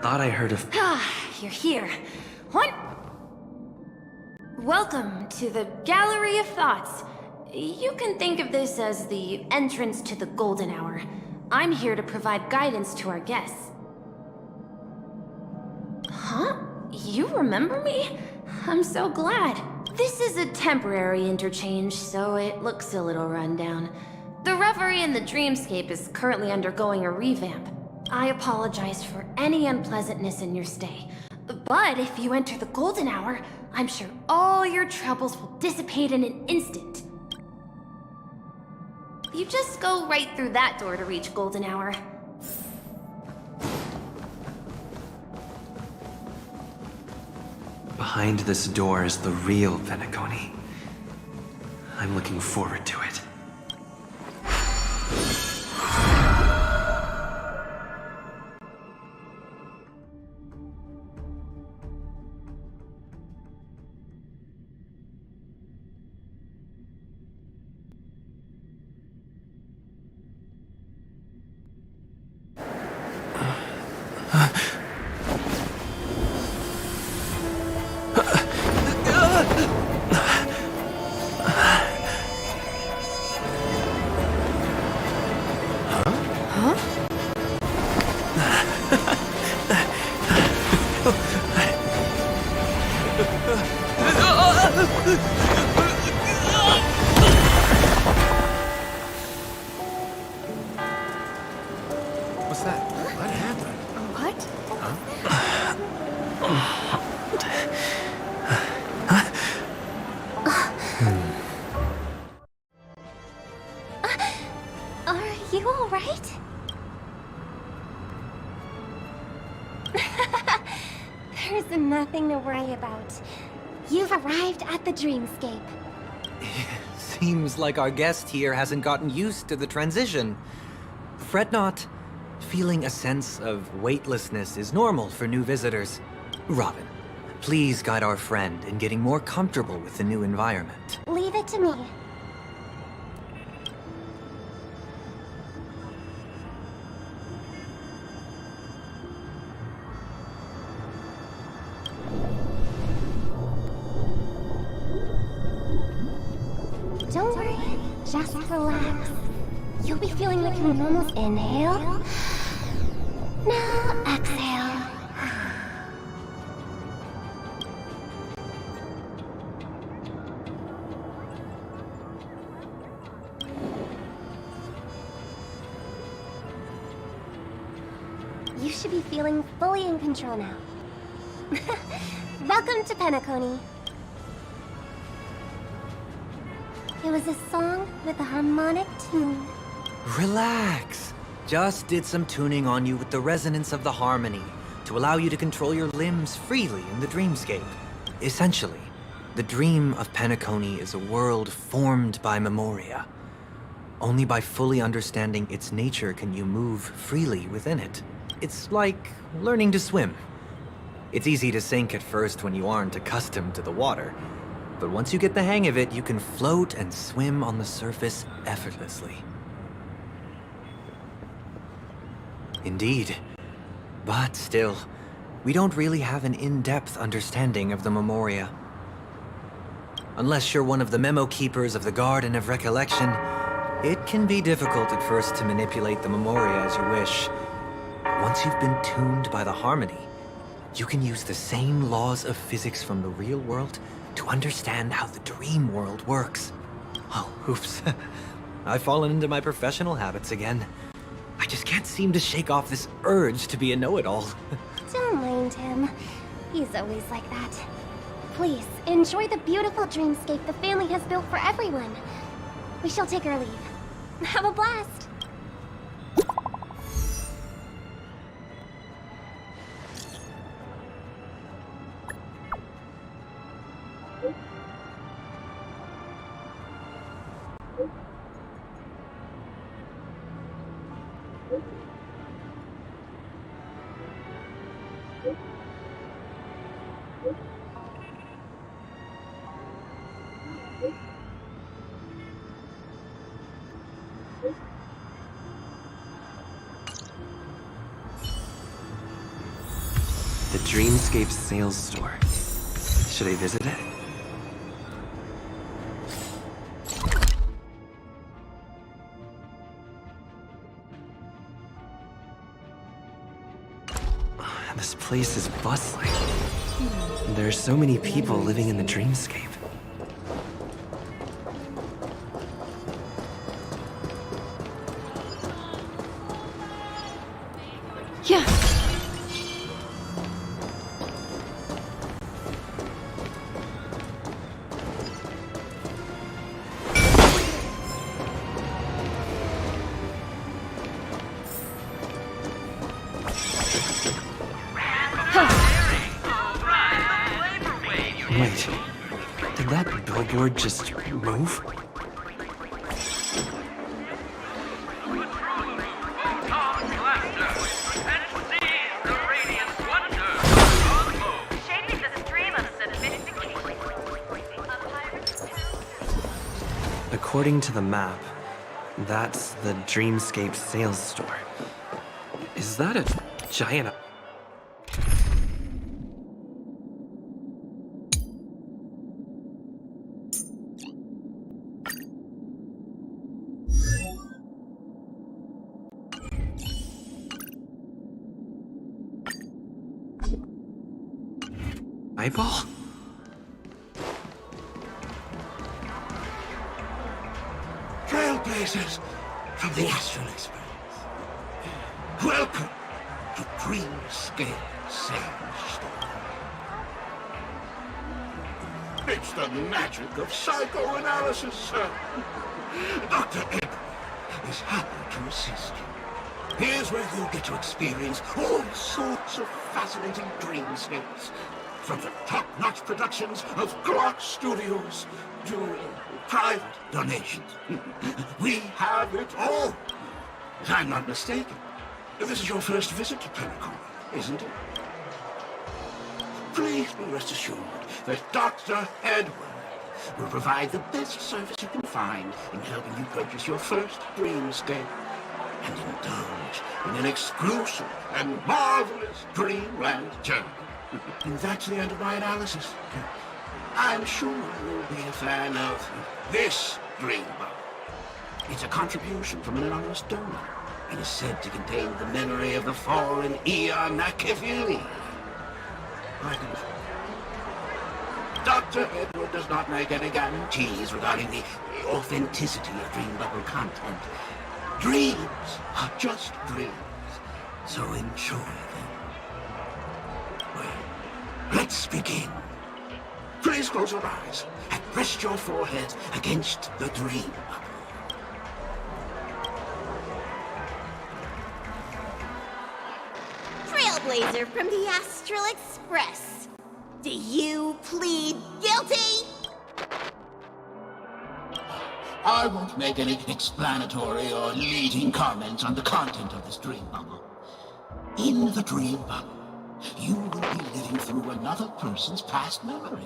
thought I heard of...
Ah, you're here. What? Welcome to the Gallery of Thoughts. You can think of this as the entrance to the Golden Hour. I'm here to provide guidance to our guests. Huh? You remember me? I'm so glad. This is a temporary interchange, so it looks a little rundown. The Reverie in the Dreamscape is currently undergoing a revamp. I apologize for any unpleasantness in your stay. But if you enter the Golden Hour, I'm sure all your troubles will dissipate in an instant. You just go right through that door to reach Golden Hour.
Behind this door is the real Penacony. I'm looking forward to it.
What's that? What happened?
What?
Are you alright? There's nothing to worry about. You've arrived at the Dreamscape.
Seems like our guest here hasn't gotten used to the transition. Fret not. Feeling a sense of weightlessness is normal for new visitors. Robin, please guide our friend in getting more comfortable with the new environment.
Leave it to me. Don't worry, just relax. You'll be feeling like you can almost inhale. Now exhale. You should be feeling fully in control now. Welcome to Penacony. It was a song with a harmonic tune.
Relax. Just did some tuning on you with the resonance of the harmony to allow you to control your limbs freely in the dreamscape. Essentially, the dream of Penacony is a world formed by memoria. Only by fully understanding its nature can you move freely within it. It's like learning to swim. It's easy to sink at first when you aren't accustomed to the water. But once you get the hang of it, you can float and swim on the surface effortlessly. Indeed. But still, we don't really have an in-depth understanding of the memoria. Unless you're one of the memo keepers of the Garden of Recollection, it can be difficult at first to manipulate the memoria as you wish. Once you've been tuned by the harmony, you can use the same laws of physics from the real world to understand how the dream world works. Oh, oops. I've fallen into my professional habits again. I just can't seem to shake off this urge to be a know-it-all.
Don't mind him. He's always like that. Please, enjoy the beautiful dreamscape the family has built for everyone. We shall take our leave. Have a blast!
The Dreamscape sales store. Should I visit it? This place is bustling. There are so many people living in the Dreamscape.
Yeah.
Wait, did that billboard just move? According to the map, that's the Dreamscape sales store. Is that a giant... eyeball?
Trailblazers from the Astral Express. Welcome to Dreamscape Sales Store. It's the magic of psychoanalysis, sir. Dr. Edward is happy to assist you. Here's where you'll get to experience all sorts of fascinating dreamscapes. From the top-notch productions of Clark Studios to private donations. We have it all. If I'm not mistaken, this is your first visit to Penacony, isn't it? Please be rest assured that Dr. Edward will provide the best service you can find in helping you purchase your first dreamscape and indulge in an exclusive and marvelous dreamland journey. And that's the end of my analysis. I'm sure you'll be a fan of this dream bubble. It's a contribution from an anonymous donor and is said to contain the memory of the fallen Eon Nakivili. Dr. Edward does not make any guarantees regarding the authenticity of dream bubble content. Dreams are just dreams, so enjoy them. Well, let's begin. Please close your eyes and rest your forehead against the dream bubble.
Trailblazer from the Astral Express. Do you plead guilty?
I won't make any explanatory or leading comments on the content of this dream bubble. In the dream bubble, you will be living through another person's past memories.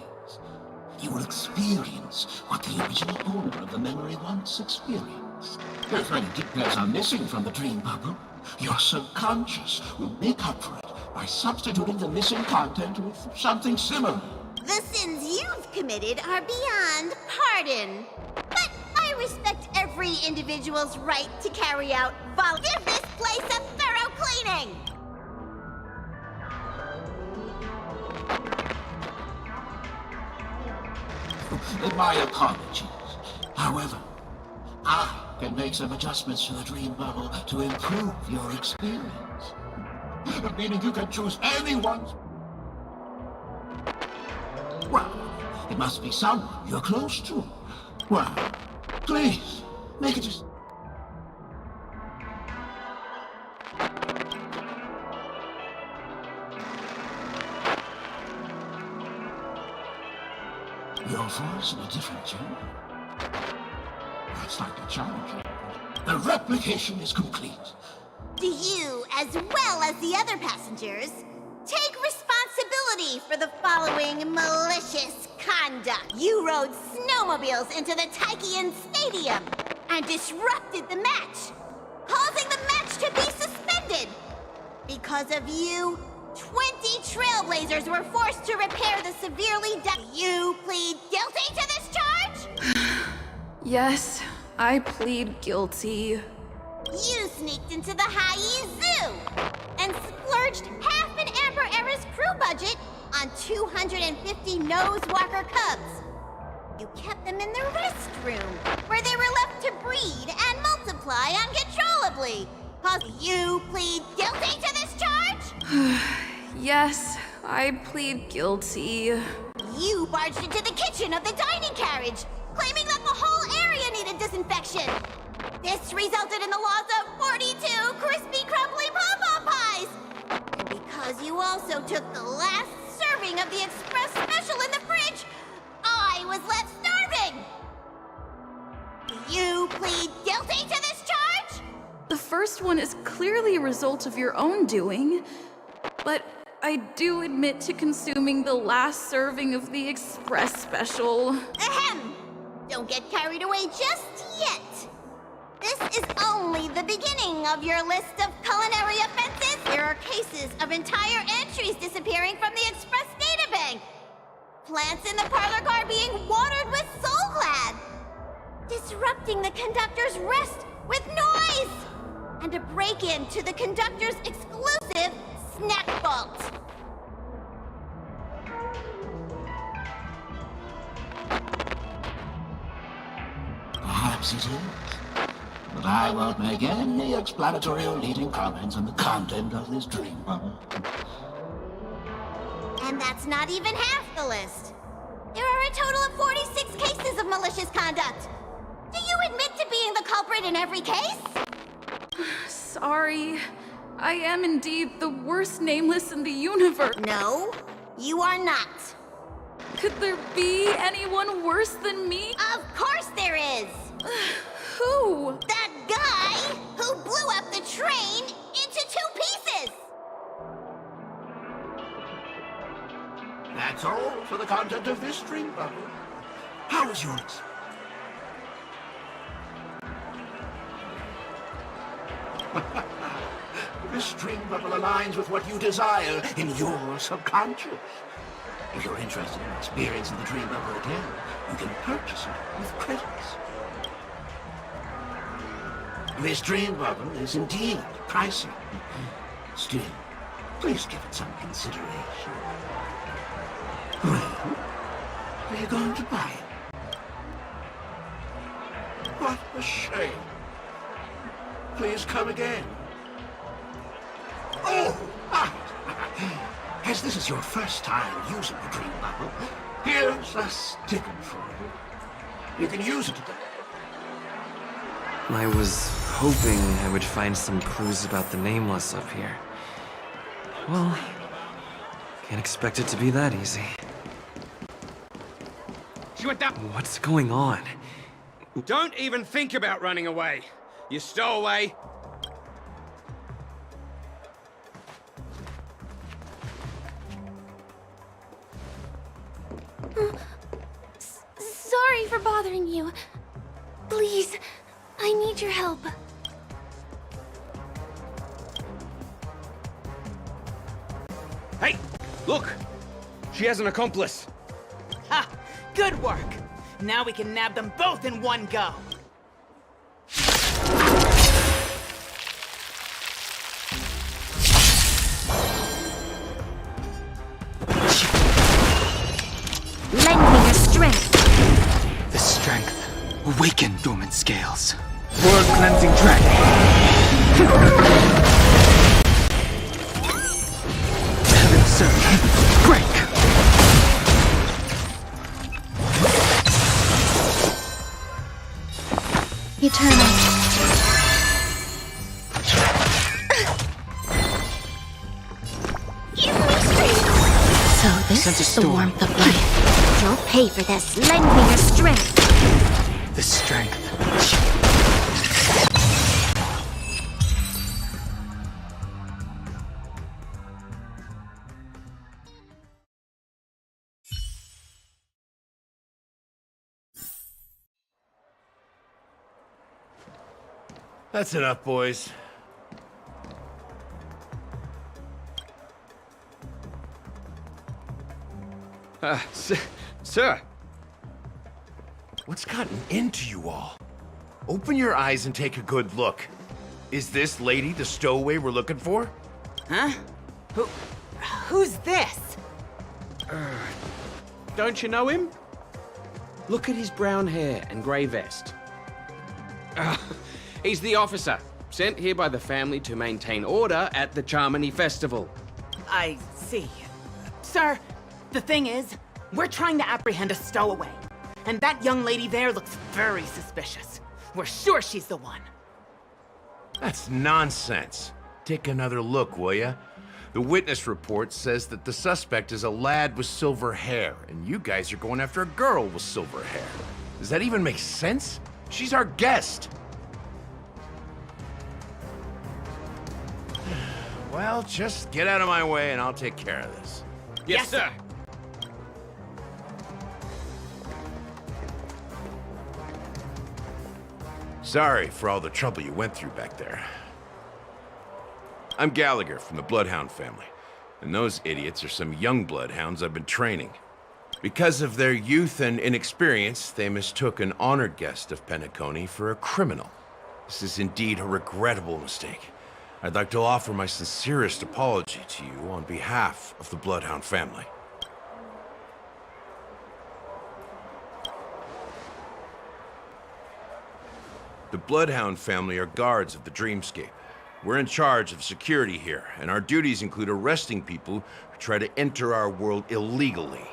You will experience what the original owner of the memory once experienced. If any details are missing from the dream bubble, your subconscious will make up for it by substituting the missing content with something similar.
The sins you've committed are beyond pardon. But I respect every individual's right to carry out Give this place a thorough cleaning!
My apologies. However, I can make some adjustments to the dream bubble to improve your experience. Meaning you can choose anyone's... Well, it must be someone you're close to. Well, please, make it just... Your voice in a different tune. That's like a challenge. The replication is complete.
do you, as well as the other passengers, take responsibility for the following malicious conduct. You rode snowmobiles into the Taikian Stadium and disrupted the match, causing the match to be suspended. Because of you, 20 Trailblazers were forced to repair the severely You plead guilty to this charge?
Yes, I plead guilty.
You sneaked into the Hayi Zoo and splurged half an Amber Era's crew budget on 250 Nosewalker cubs. You kept them in the restroom, where they were left to breed and multiply uncontrollably. You plead guilty to this charge?
Yes, I plead guilty.
You barged into the kitchen of the dining carriage, claiming that the whole area needed disinfection. This resulted in the loss of 42 crispy, crumbly pom-pom pies. And because you also took the last serving of the express special in the fridge, I was left starving. You plead guilty to this charge?
The first one is clearly a result of your own doing, but I do admit to consuming the last serving of the express special.
Ahem! Don't get carried away just yet. This is only the beginning of your list of culinary offenses. There are cases of entire entries disappearing from the express databank. Plants in the parlor car being watered with Soulglad. Disrupting the conductor's rest with noise. And a break-in to the conductor's exclusive snack vault.
Perhaps it is, but I won't make any explanatory or leading comments on the content of this dream bubble.
And that's not even half the list. There are a total of 46 cases of malicious conduct. Do you admit to being the culprit in every case?
Sorry. I am indeed the worst nameless in the universe.
No, you are not.
Could there be anyone worse than me?
Of course there is!
Who?
That guy who blew up the train into 2 pieces!
That's all for the content of this dream bubble. How is yours? This dream bubble aligns with what you desire in your subconscious. If you're interested in experiencing the dream bubble again, you can purchase it with credits. This dream bubble is indeed pricey. Still, please give it some consideration. Well, are you going to buy it? What a shame. Please come again. Oh! As this is your first time using the dream bubble, here's a sticker for you. You can use it today.
I was hoping I would find some clues about the Nameless up here. Well, can't expect it to be that easy. What's going on?
Don't even think about running away. You stowaway.
Sorry for bothering you. Please, I need your help.
Hey, look! She has an accomplice.
Ha! Good work! Now we can nab them both in one go!
Lend me your strength. The strength. Awaken dormant scales. World cleansing dragon. Heaven surge. Break.
Eternal.
Give me strength.
So this is the warmth of life.
You'll pay for this. Lend me your strength. The strength.
That's enough, boys.
Sir.
What's gotten into you all? Open your eyes and take a good look. Is this lady the stowaway we're looking for?
Huh? Who's this?
Don't you know him? Look at his brown hair and grey vest. He's the officer, sent here by the family to maintain order at the Jouney festival.
I see. Sir, the thing is, we're trying to apprehend a stowaway. And that young lady there looks very suspicious. We're sure she's the one.
That's nonsense. Take another look, will ya? The witness report says that the suspect is a lad with silver hair, and you guys are going after a girl with silver hair. Does that even make sense? She's our guest. Well, just get out of my way and I'll take care of this.
Yes, sir.
Sorry for all the trouble you went through back there. I'm Gallagher from the Bloodhound family, and those idiots are some young Bloodhounds I've been training. Because of their youth and inexperience, they mistook an honored guest of Penacony for a criminal. This is indeed a regrettable mistake. I'd like to offer my sincerest apology to you on behalf of the Bloodhound family. The Bloodhound family are guards of the Dreamscape. We're in charge of security here, and our duties include arresting people who try to enter our world illegally.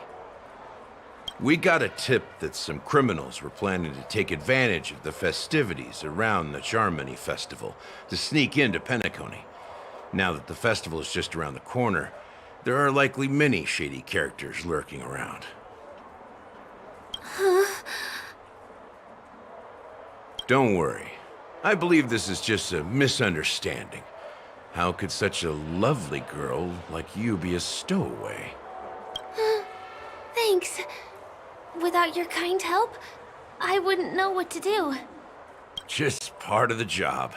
We got a tip that some criminals were planning to take advantage of the festivities around the Jouney festival to sneak into Penacony. Now that the festival is just around the corner, there are likely many shady characters lurking around.
Huh?
Don't worry. I believe this is just a misunderstanding. How could such a lovely girl like you be a stowaway?
Thanks. Without your kind help, I wouldn't know what to do.
Just part of the job.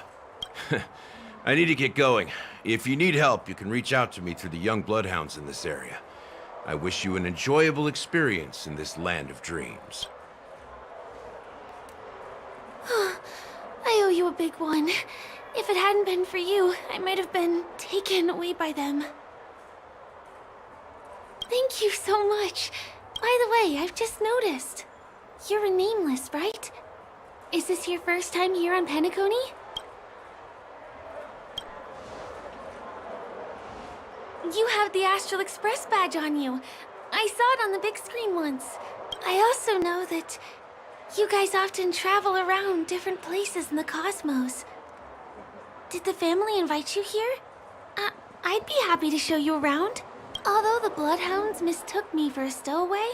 I need to get going. If you need help, you can reach out to me through the young Bloodhounds in this area. I wish you an enjoyable experience in this land of dreams.
I owe you a big one. If it hadn't been for you, I might have been taken away by them. Thank you so much. By the way, I've just noticed. You're a nameless, right? Is this your first time here on Penacony? You have the Astral Express badge on you. I saw it on the big screen once. I also know that you guys often travel around different places in the cosmos. Did the family invite you here? I'd be happy to show you around. Although the Bloodhounds mistook me for a stowaway,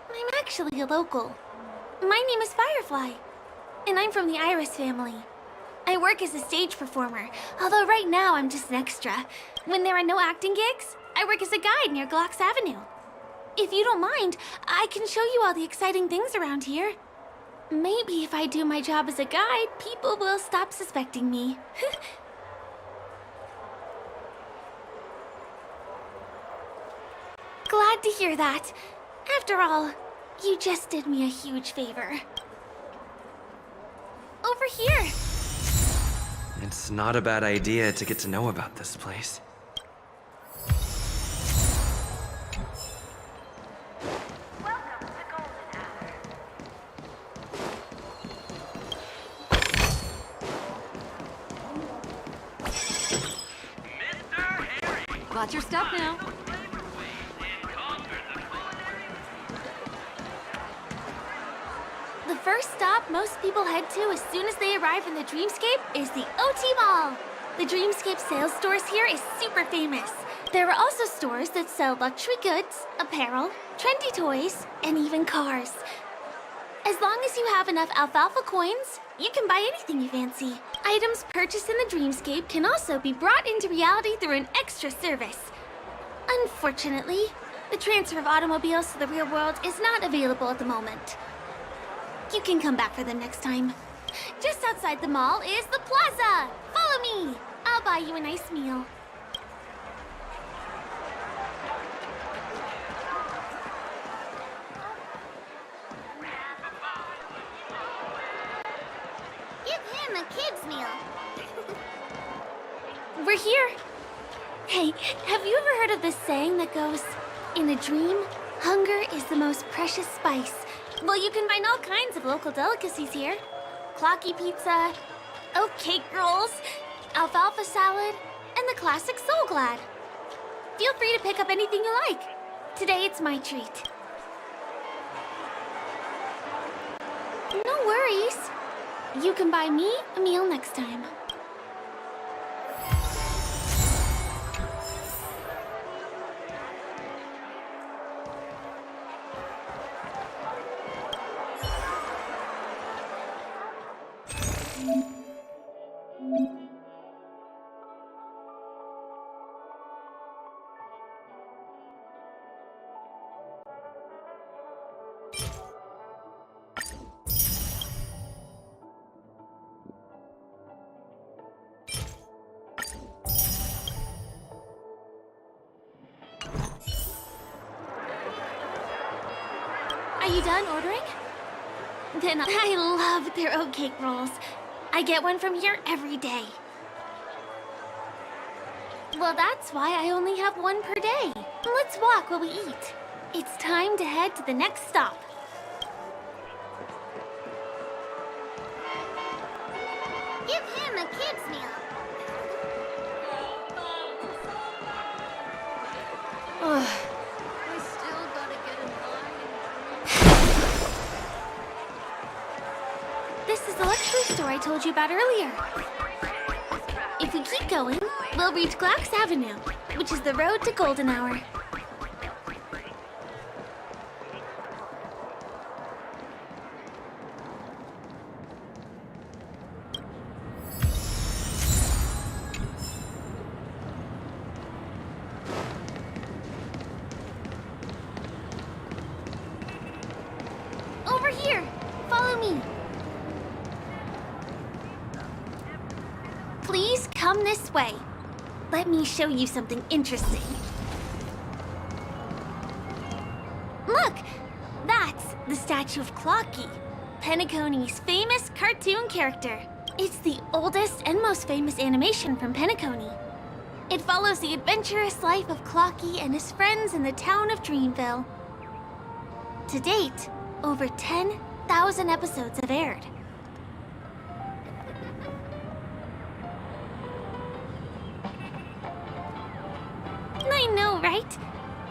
I'm actually a local. My name is Firefly, and I'm from the Iris family. I work as a stage performer, although right now I'm just an extra. When there are no acting gigs, I work as a guide near Glocks Avenue. If you don't mind, I can show you all the exciting things around here. Maybe if I do my job as a guide, people will stop suspecting me. Glad to hear that. After all, you just did me a huge favor. Over here!
It's not a bad idea to get to know about this place.
Watch your step now.
The first stop most people head to as soon as they arrive in the Dreamscape is the OT Mall. The Dreamscape sales stores here is super famous. There are also stores that sell luxury goods, apparel, trendy toys, and even cars. As long as you have enough alfalfa coins, you can buy anything you fancy. Items purchased in the Dreamscape can also be brought into reality through an extra service. Unfortunately, the transfer of automobiles to the real world is not available at the moment. You can come back for them next time.
Just outside the mall is the plaza. Follow me. I'll buy you a nice meal.
Give him a kid's meal.
We're here. Hey, have you ever heard of this saying that goes, in a dream, hunger is the most precious spice? Well, you can find all kinds of local delicacies here. Clocky pizza, oat cake rolls, alfalfa salad, and the classic Soul Glad. Feel free to pick up anything you like. Today it's my treat. No worries. You can buy me a meal next time. Are you done ordering? Then I love their oat cake rolls. I get one from here every day. Well, that's why I only have one per day. Let's walk while we eat. It's time to head to the next stop.
Give him a kid's meal.
Ugh. I still gotta get in line.
This is the luxury store I told you about earlier. If we keep going, we'll reach Glax Avenue, which is the road to Golden Hour. Over here! Follow me! Please come this way. Let me show you something interesting. Look! That's the statue of Clocky, Penacony's famous cartoon character. It's the oldest and most famous animation from Penacony. It follows the adventurous life of Clocky and his friends in the town of Dreamville. To date, over 10,000 episodes have aired. I know, right?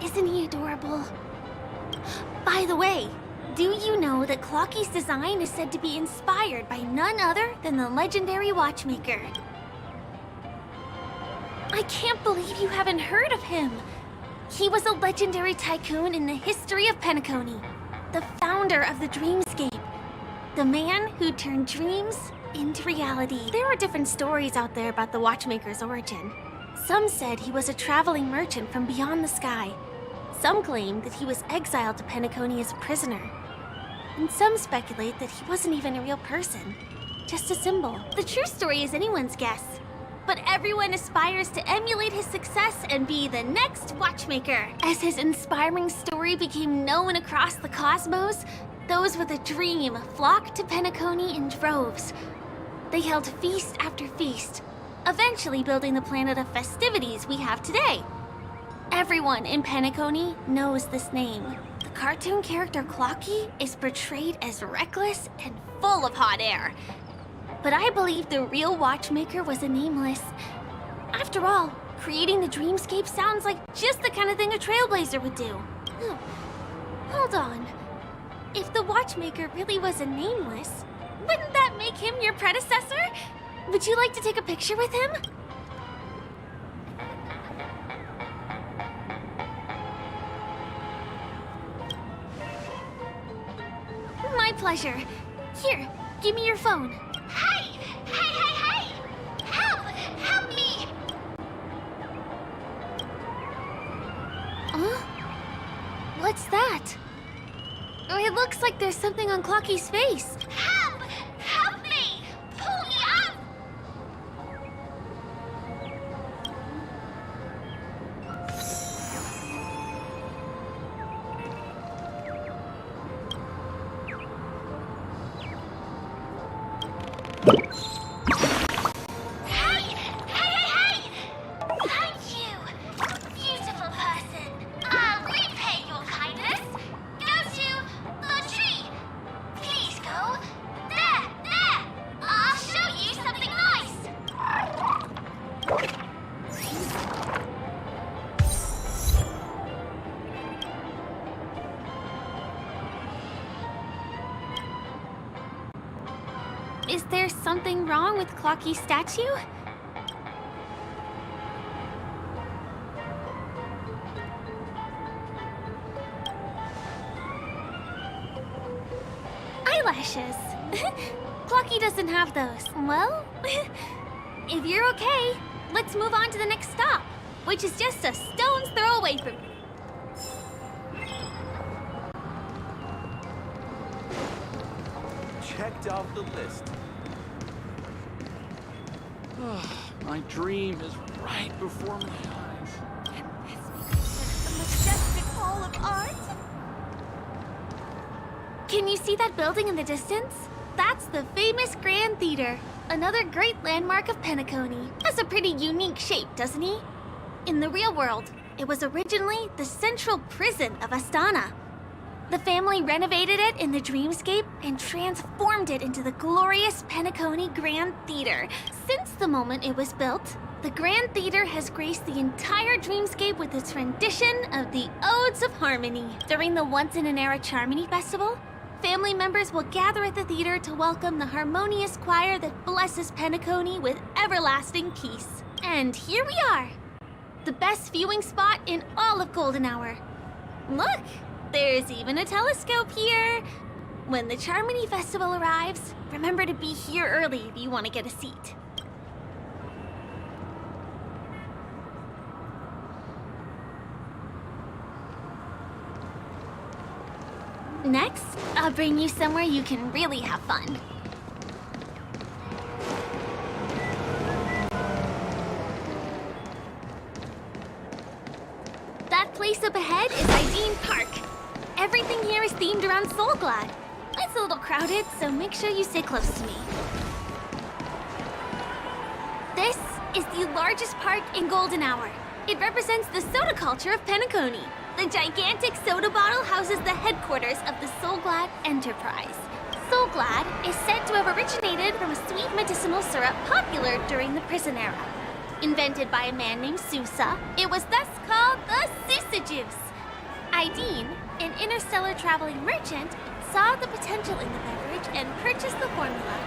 Isn't he adorable? By the way, do you know that Clocky's design is said to be inspired by none other than the legendary watchmaker? I can't believe you haven't heard of him. He was a legendary tycoon in the history of Penacony, the founder of the dreamscape, the man who turned dreams into reality. There are different stories out there about the watchmaker's origin. Some said he was a traveling merchant from beyond the sky. Some claim that he was exiled to Penacony as a prisoner. And some speculate that he wasn't even a real person, just a symbol. The true story is anyone's guess. But everyone aspires to emulate his success and be the next watchmaker. As his inspiring story became known across the cosmos, those with a dream flocked to Penacony in droves. They held feast after feast, eventually building the planet of festivities we have today. Everyone in Penacony knows this name. The cartoon character Clocky is portrayed as reckless and full of hot air. But I believe the real watchmaker was a nameless. After all, creating the dreamscape sounds like just the kind of thing a Trailblazer would do. Hold on. If the watchmaker really was a nameless, wouldn't that make him your predecessor? Would you like to take a picture with him? My pleasure. Here, give me your phone.
Hey! Hey, hey, hey! Help! Help me!
Huh? What's that? It looks like there's something on Clocky's face.
Help! Help me!
Is there something wrong with Clocky's statue? Eyelashes. Clocky doesn't have those. Well, if you're okay, let's move on to the next stop, which is just a stone's throw away from me.
Checked off the list. My dream is right before my eyes.
The majestic hall of art?
Can you see that building in the distance? That's the famous Grand Theater, another great landmark of Penacony. Has a pretty unique shape, doesn't he? In the real world, it was originally the central prison of Astana. The family renovated it in the dreamscape and transformed it into the glorious Penacony Grand Theater. Since the moment it was built, the Grand Theater has graced the entire dreamscape with its rendition of the Odes of Harmony. During the once-in-an-era Charmony Festival, family members will gather at the theater to welcome the harmonious choir that blesses Penacony with everlasting peace. And here we are, the best viewing spot in all of Golden Hour. Look! There's even a telescope here. When the Charmony Festival arrives, remember to be here early if you want to get a seat. Next, I'll bring you somewhere you can really have fun. That place up ahead is Ideen Park. Everything here is themed around Soulglad. It's a little crowded, so make sure you stay close to me. This is the largest park in Golden Hour. It represents the soda culture of Penacony. The gigantic soda bottle houses the headquarters of the Soulglad Enterprise. Soulglad is said to have originated from a sweet medicinal syrup popular during the prison era. Invented by a man named Sousa, it was thus called the Sousa Juice. Ideen, an interstellar traveling merchant, saw the potential in the beverage and purchased the formula.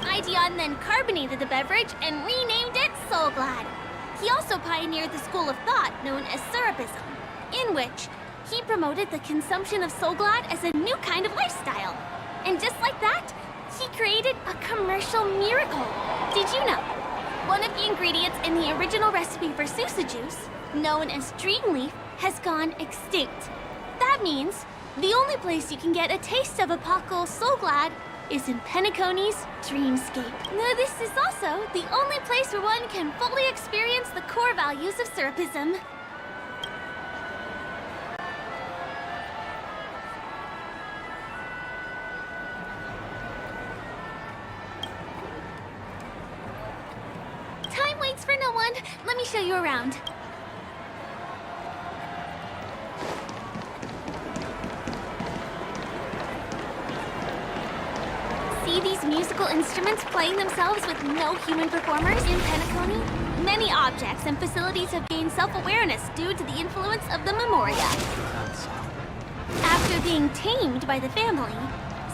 Ideon then carbonated the beverage and renamed it Soulglad. He also pioneered the school of thought known as Syrupism, in which he promoted the consumption of Soulglad as a new kind of lifestyle. And just like that, he created a commercial miracle. Did you know? One of the ingredients in the original recipe for Sousa Juice, known as Dreamleaf, has gone extinct. That means the only place you can get a taste of Apocal Soulglad is in Penacony's dreamscape. Now, this is also the only place where one can fully experience the core values of Syrupism. Time waits for no one. Let me show you around. See these musical instruments playing themselves with no human performers in Penacony? Many objects and facilities have gained self-awareness due to the influence of the Memoria. After being tamed by the family,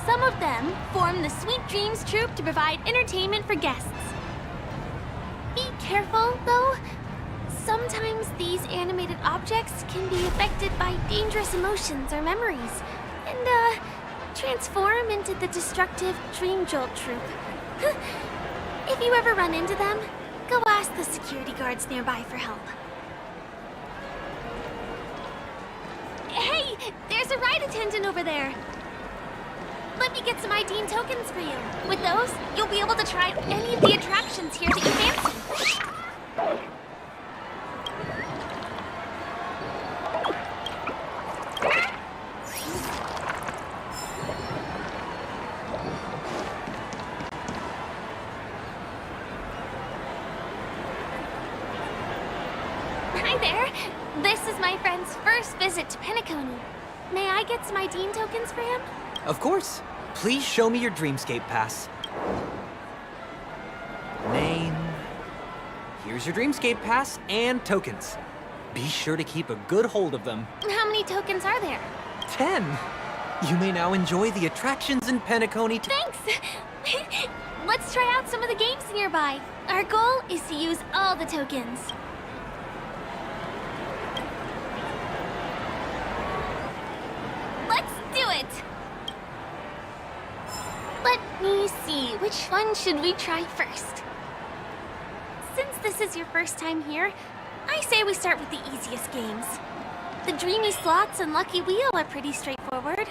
some of them form the Sweet Dreams Troupe to provide entertainment for guests. Be careful, though. Sometimes these animated objects can be affected by dangerous emotions or memories, and, transform into the destructive Dream Jolt Troupe. If you ever run into them, go ask the security guards nearby for help. Hey, there's a ride attendant over there. Let me get some Ideen tokens for you. With those, you'll be able to try any of the attractions here that you fancy. Hi there. This is my friend's first visit to Penacony. May I get some Ideen tokens for him?
Of course. Please show me your Dreamscape pass. Name, Here's your Dreamscape Pass and tokens. Be sure to keep a good hold of them.
How many tokens are there?
10! You may now enjoy the attractions in Penacony.
Thanks! Let's try out some of the games nearby. Our goal is to use all the tokens. Let's do it! Let me see, which one should we try first? Since this is your first time here, I say we start with the easiest games. The Dreamy Slots and Lucky Wheel are pretty straightforward.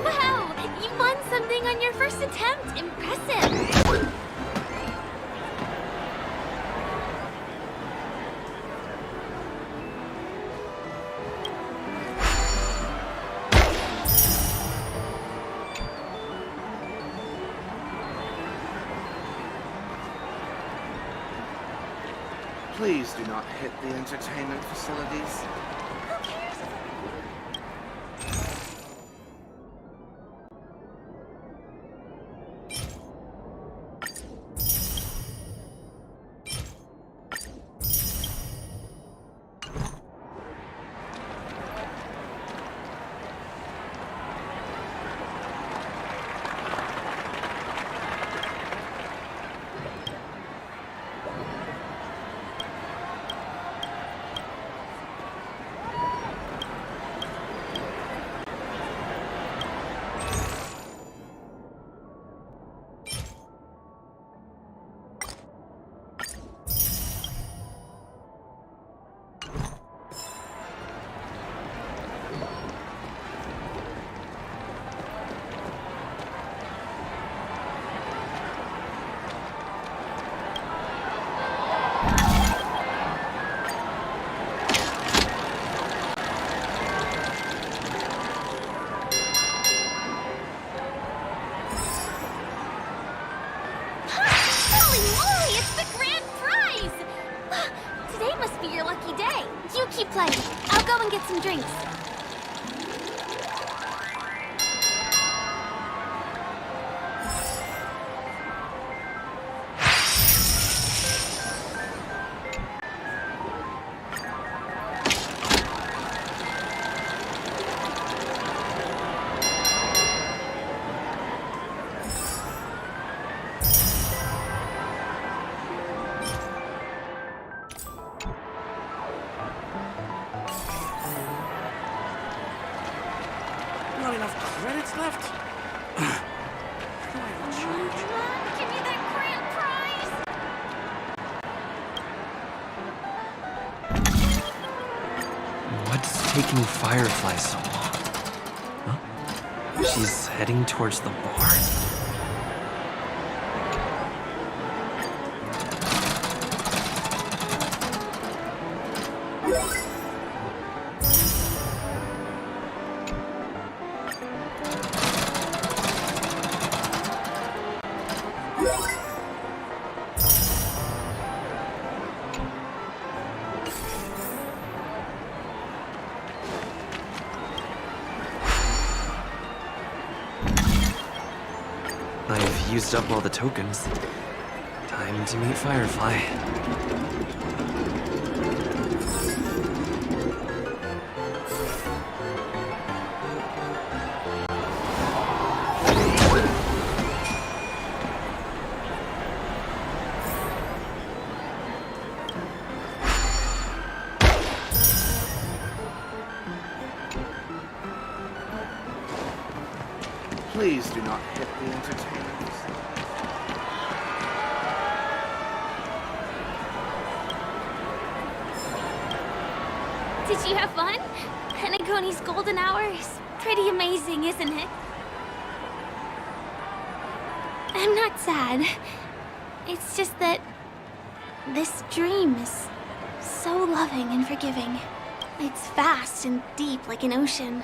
Wow! You won something on your first attempt! Impressive!
Please do not hit the entertainment facilities.
Holy moly, it's the grand prize! Today must be your lucky day. You keep playing. I'll go and get some drinks.
Not enough credits left?
Give me that grand prize!
What's taking Firefly so long? Huh? She's heading towards the bar? I've used up all the tokens. Time to meet Firefly.
Please do not hit the entertainment.
Did you have fun? Penacony's golden hour is pretty amazing, isn't it? I'm not sad. It's just that this dream is so loving and forgiving. It's vast and deep like an ocean.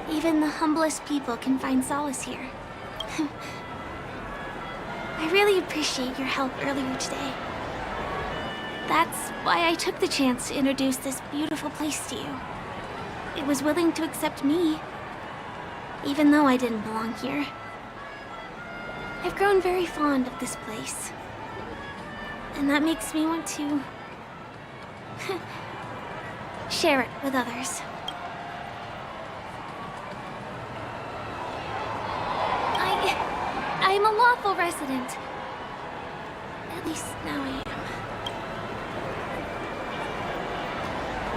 Even the humblest people can find solace here. I really appreciate your help earlier today. That's why I took the chance to introduce this beautiful place to you. It was willing to accept me, even though I didn't belong here. I've grown very fond of this place. And that makes me want to share it with others. I'm a lawful resident. At least now I am.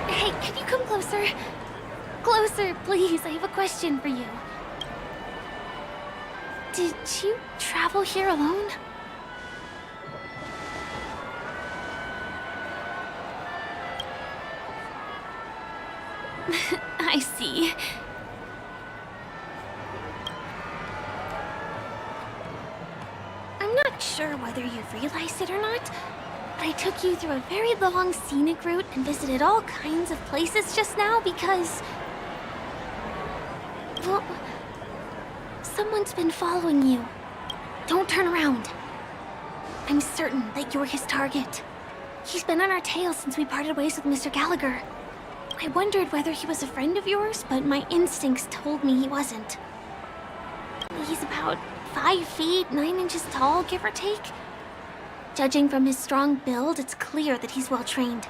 Hey, can you come closer? Closer, please. I have a question for you. Did you travel here alone? I see. I'm not sure whether you've realized it or not, but I took you through a very long scenic route and visited all kinds of places just now because... well, someone's been following you. Don't turn around. I'm certain that you're his target. He's been on our tail since we parted ways with Mr. Gallagher. I wondered whether he was a friend of yours, but my instincts told me he wasn't. He's about 5 feet, 9 inches tall, give or take. Judging from his strong build, it's clear that he's well trained.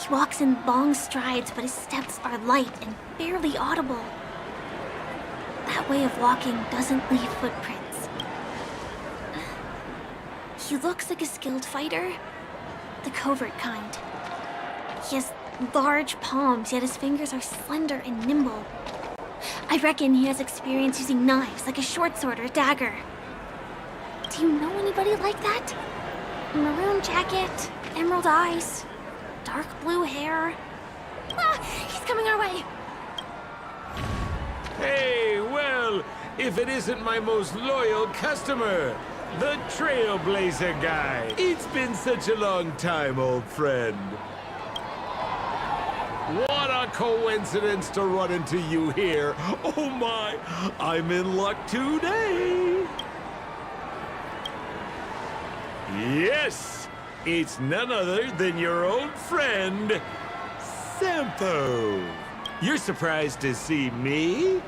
He walks in long strides, but his steps are light and barely audible. That way of walking doesn't leave footprints. He looks like a skilled fighter, the covert kind. He has large palms, yet his fingers are slender and nimble. I reckon he has experience using knives, like a short sword or a dagger. Do you know anybody like that? Maroon jacket, emerald eyes, dark blue hair. Ah, he's coming our way.
Hey, well, if it isn't my most loyal customer, the Trailblazer guy. It's been such a long time, old friend. What a coincidence to run into you here. Oh my, I'm in luck today. Yes, it's none other than your old friend, Sampo. You're surprised to see me?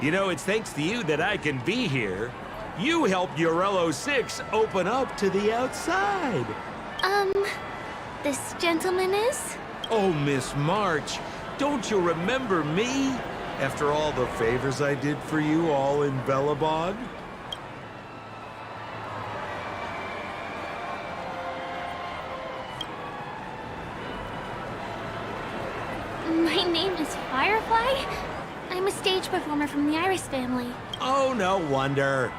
You know, it's thanks to you that I can be here. You helped Urello 6 open up to the outside.
This gentleman is?
Oh, Miss March, don't you remember me? After all the favors I did for you all in Bellabog?
My name is Firefly. I'm a stage performer from the Iris family.
Oh, no wonder.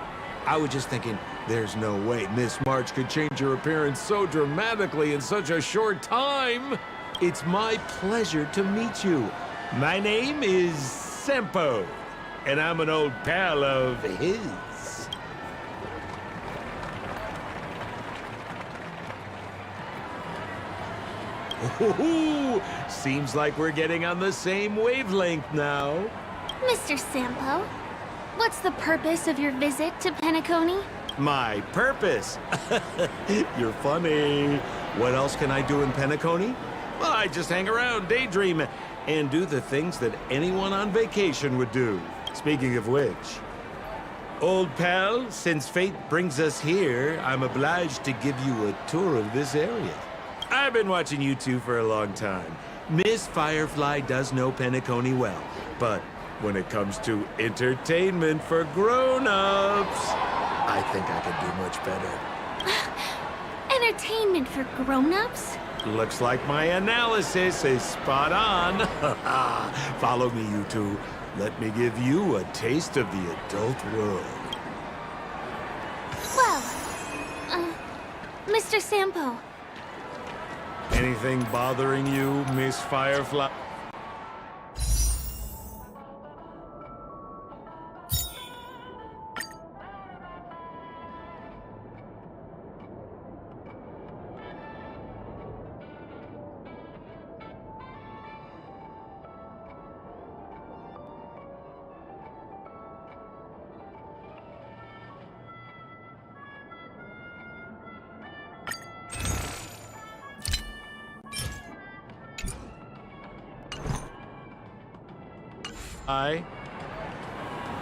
I was just thinking, there's no way Miss March could change her appearance so dramatically in such a short time. It's my pleasure to meet you. My name is Sampo, and I'm an old pal of his. Ooh, seems like we're getting on the same wavelength now.
Mr. Sampo, what's the purpose of your visit to Penacony?
My purpose? You're funny. What else can I do in Penacony? Well, I just hang around, daydream, and do the things that anyone on vacation would do. Speaking of which, old pal, since fate brings us here, I'm obliged to give you a tour of this area. I've been watching you two for a long time. Miss Firefly does know Penacony well, but when it comes to entertainment for grown-ups, I think I can do much better.
Entertainment for grown-ups?
Looks like my analysis is spot on. Follow me, you two. Let me give you a taste of the adult world.
Well, Mr. Sampo.
Anything bothering you, Miss Firefly?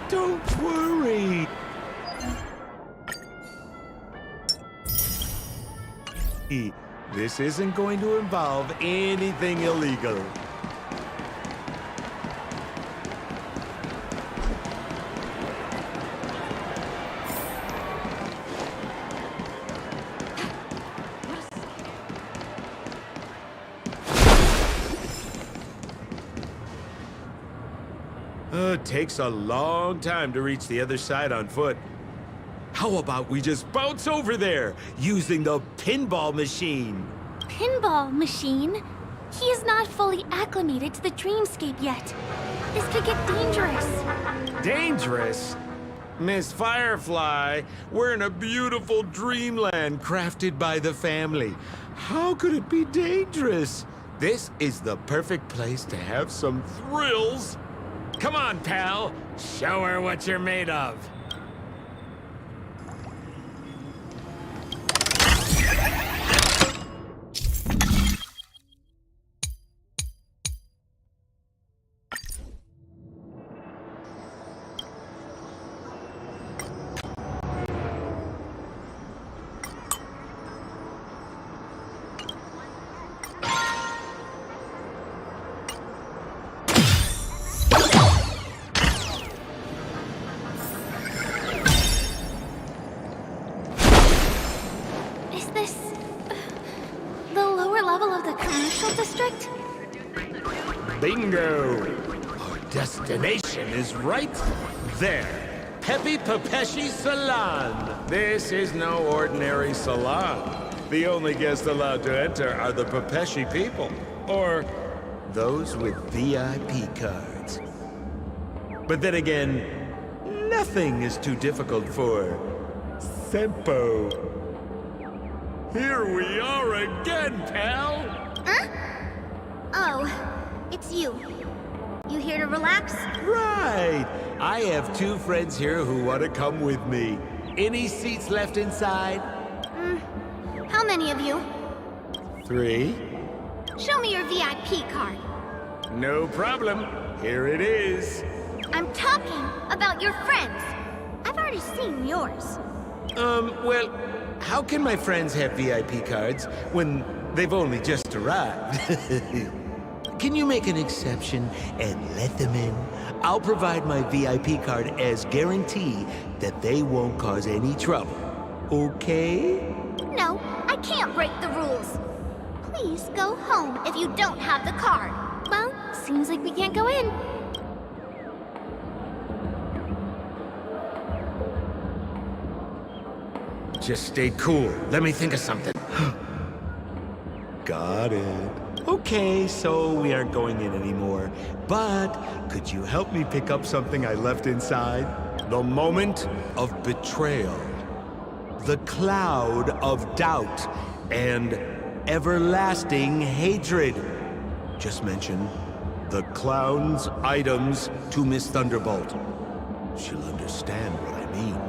Don't worry. This isn't going to involve anything illegal. It takes a long time to reach the other side on foot. How about we just bounce over there using the pinball machine?
Pinball machine? He is not fully acclimated to the dreamscape yet. This could get dangerous.
Dangerous? Miss Firefly, we're in a beautiful dreamland crafted by the family. How could it be dangerous? This is the perfect place to have some thrills. Come on, pal. Show her what you're made of.
Is this the lower level of the commercial district?
Bingo! Our destination is right there. Peppy Papeshi Salon. This is no ordinary salon. The only guests allowed to enter are the Papeshi people, or those with VIP cards. But then again, nothing is too difficult for Sempo. Here we are again, pal!
Huh? Oh, it's you. You here to relax?
Right! I have two friends here who want to come with me. Any seats left inside?
How many of you?
3.
Show me your VIP card.
No problem. Here it is.
I'm talking about your friends. I've already seen yours.
Well, how can my friends have VIP cards when they've only just arrived? Can you make an exception and let them in? I'll provide my VIP card as guarantee that they won't cause any trouble. Okay?
No, I can't break the rules. Please go home if you don't have the card.
Well, seems like we can't go in.
Just stay cool. Let me think of something. Got it. Okay, so we aren't going in anymore. But could you help me pick up something I left inside? The moment of betrayal. The cloud of doubt. And everlasting hatred. Just mention the clown's items to Miss Thunderbolt. She'll understand what I mean.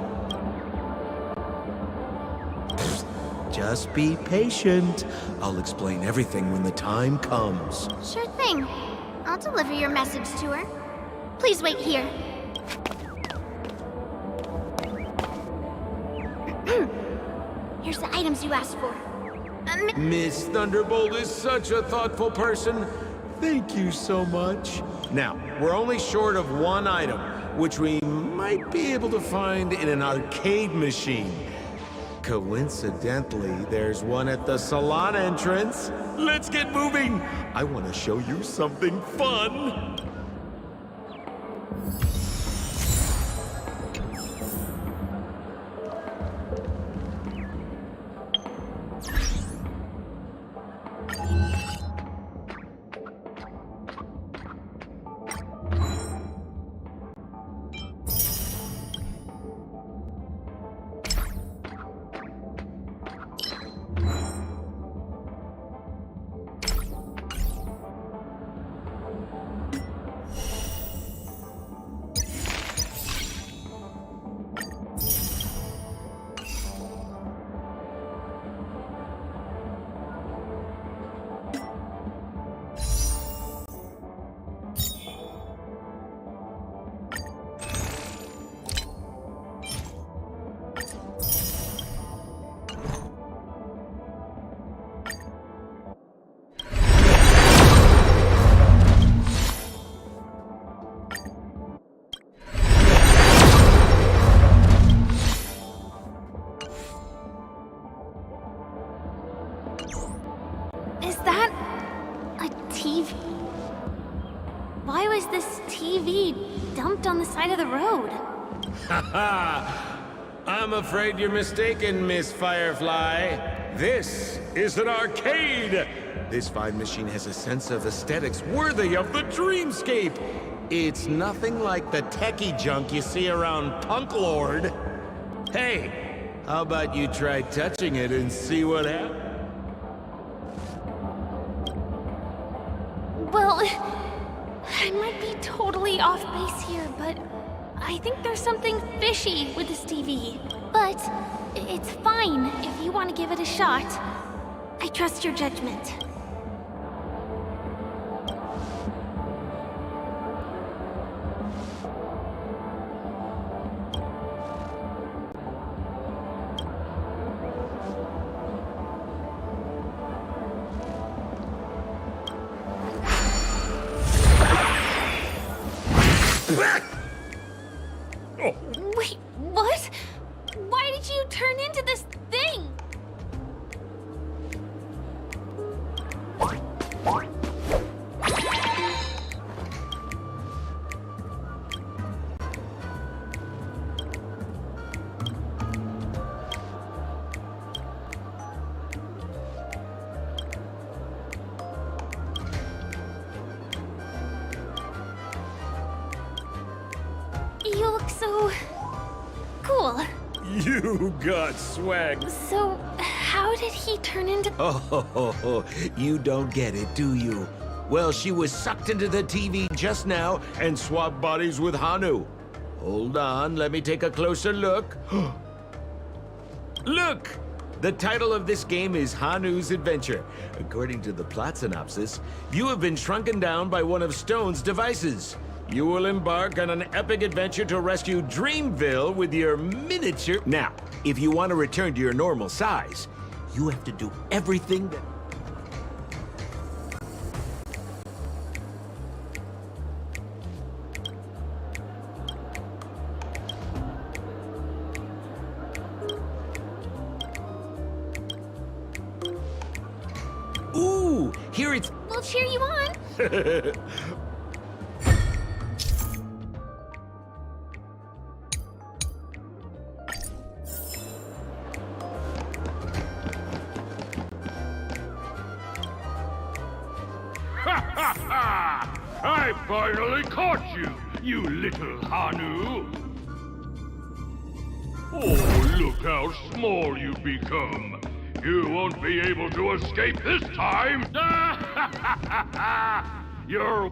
Just be patient. I'll explain everything when the time comes.
Sure thing. I'll deliver your message to her. Please wait here. Here's the items you asked for.
Miss Thunderbolt is such a thoughtful person. Thank you so much. Now, we're only short of one item, which we might be able to find in an arcade machine. Coincidentally, there's one at the salon entrance. Let's get moving. I want to show you something fun.
TV dumped on the side of the road.
Ha! I'm afraid you're mistaken, Miss Firefly. This is an arcade! This fine machine has a sense of aesthetics worthy of the dreamscape. It's nothing like the techie junk you see around Punk Lord. Hey, how about you try touching it and see what happens?
Well, I might be totally off base here, but I think there's something fishy with this TV. But it's fine if you want to give it a shot. I trust your judgment. Wait, what? Why did you turn into this thing? You look so cool.
You got swag.
So, how did he turn into...
Oh, you don't get it, do you? Well, she was sucked into the TV just now and swapped bodies with Hanu. Hold on, let me take a closer look. Look! The title of this game is Hanu's Adventure. According to the plot synopsis, you have been shrunken down by one of Stone's devices. You will embark on an epic adventure to rescue Dreamville with your miniature... Now, if you want to return to your normal size, you have to do everything that... Ooh, here it's...
We'll cheer you on.
I finally caught you, you little Hanu! Oh, look how small you've become. You won't be able to escape this time! You're...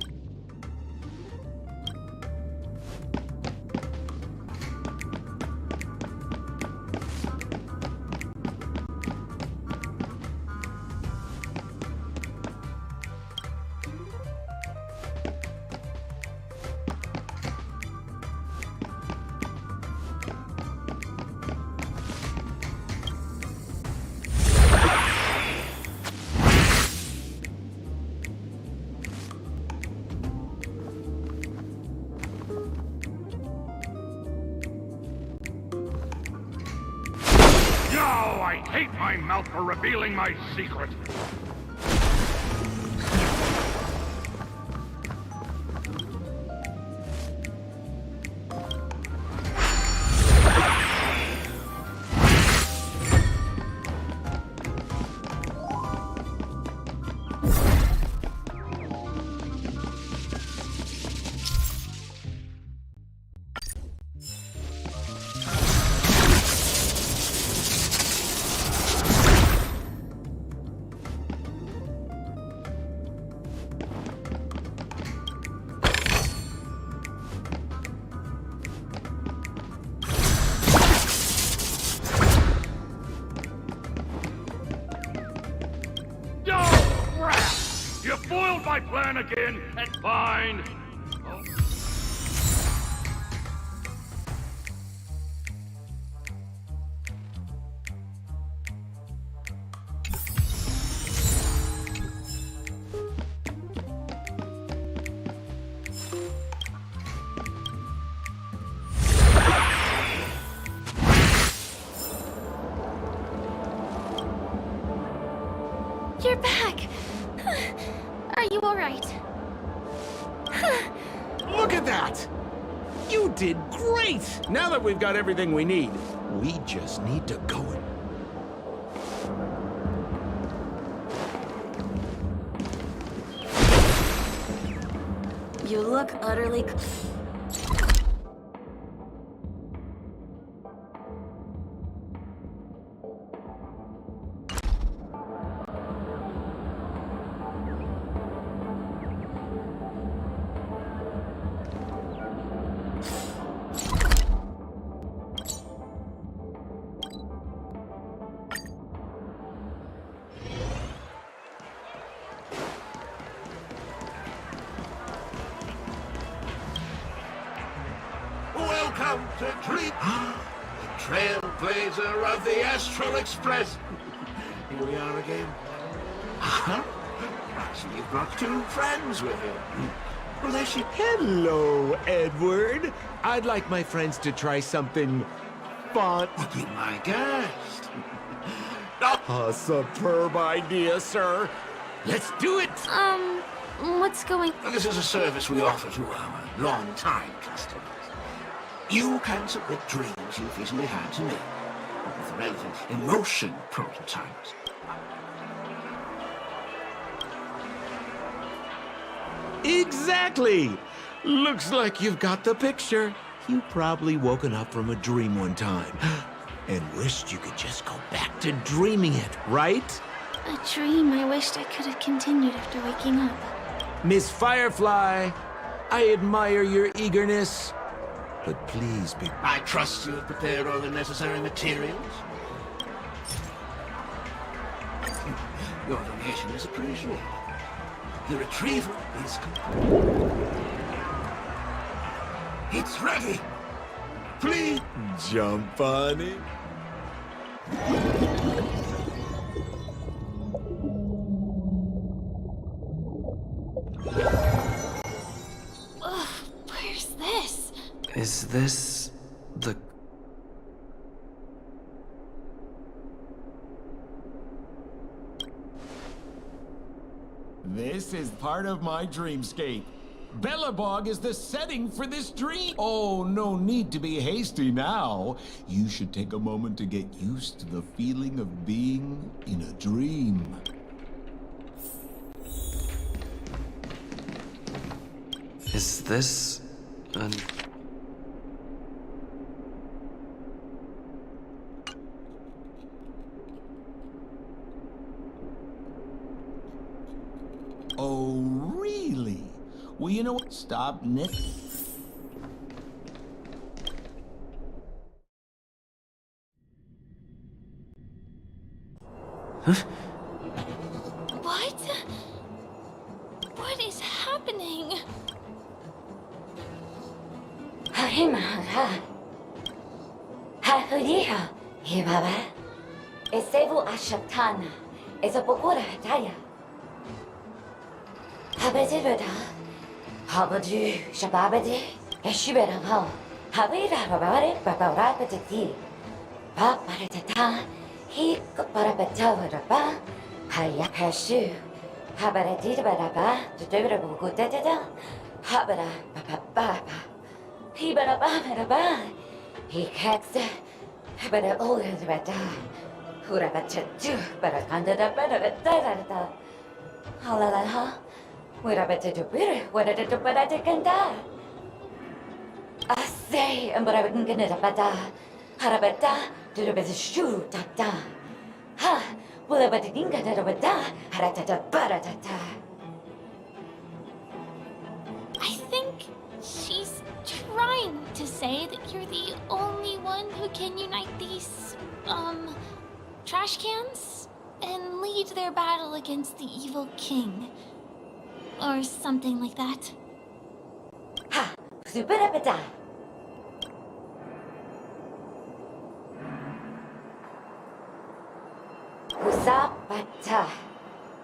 Oh, I hate my mouth for revealing my secret. You foiled my plan again, and fine. Oh.
You're back. Are you all right?
You did great! Now that we've got everything we need, we just need to go and...
You look utterly...
Welcome to Dream... the Trailblazer of the Astral Express. Here we are again. So you've brought two friends with you. Well, there she...
Hello, Edward. I'd like my friends to try something fun.
Be my guest.
A superb idea, sir. Let's do it.
What's going...
This is a service we offer to our long-time customers. You can submit dreams you've recently had to me, with the relevant emotion prototypes.
Exactly! Looks like you've got the picture. You've probably woken up from a dream one time and wished you could just go back to dreaming it, right?
A dream I wished I could have continued after waking up.
Miss Firefly, I admire your eagerness, but please be...
I trust you have prepared all the necessary materials. Your donation is appreciated. The retrieval is complete. It's ready. Please
jump on it.
Ugh, where's this?
Is this the...
This is part of my dreamscape. Bellabog is the setting for this dream. Oh, no need to be hasty now. You should take a moment to get used to the feeling of being in a dream.
Is this an...
Oh, really? Well, you know what? Stop nit.
What? What is happening?
Habadu, Shababadi, Eshiberang, Havira, Babari, Babarapati, Paparatata, he Parapatava, Hayakashu, Habarati, Baraba, the Durable Gudeta, Habara, Papa, Hibaraba, he cats, Habara, all the better, Hurabatu, Barakanda, better, Halala. What better to better? What did to better to cantar? I say, and but I wouldn't get it about that. Harabata, to the best shoe, tata. Ha, will I but think that over that? Haratata, baratata.
I think she's trying to say that you're the only one who can unite these, trash cans and lead their battle against the evil king. Or something like that.
Ha! Super appetite! Husapata!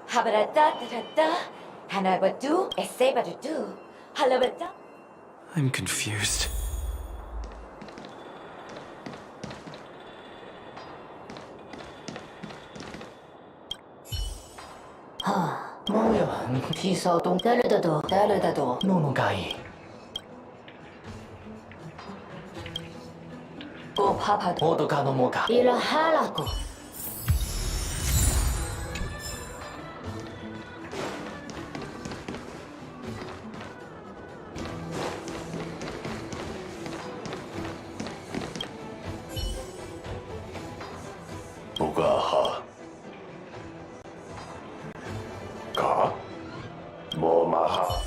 Habarata, Hanabatu, Esebatu, Halabata.
I'm confused.
뭐야, 기사동 따르다도, Honkai. 파파도 모두가 넘어가 일어하라고.
무가하 가 모마하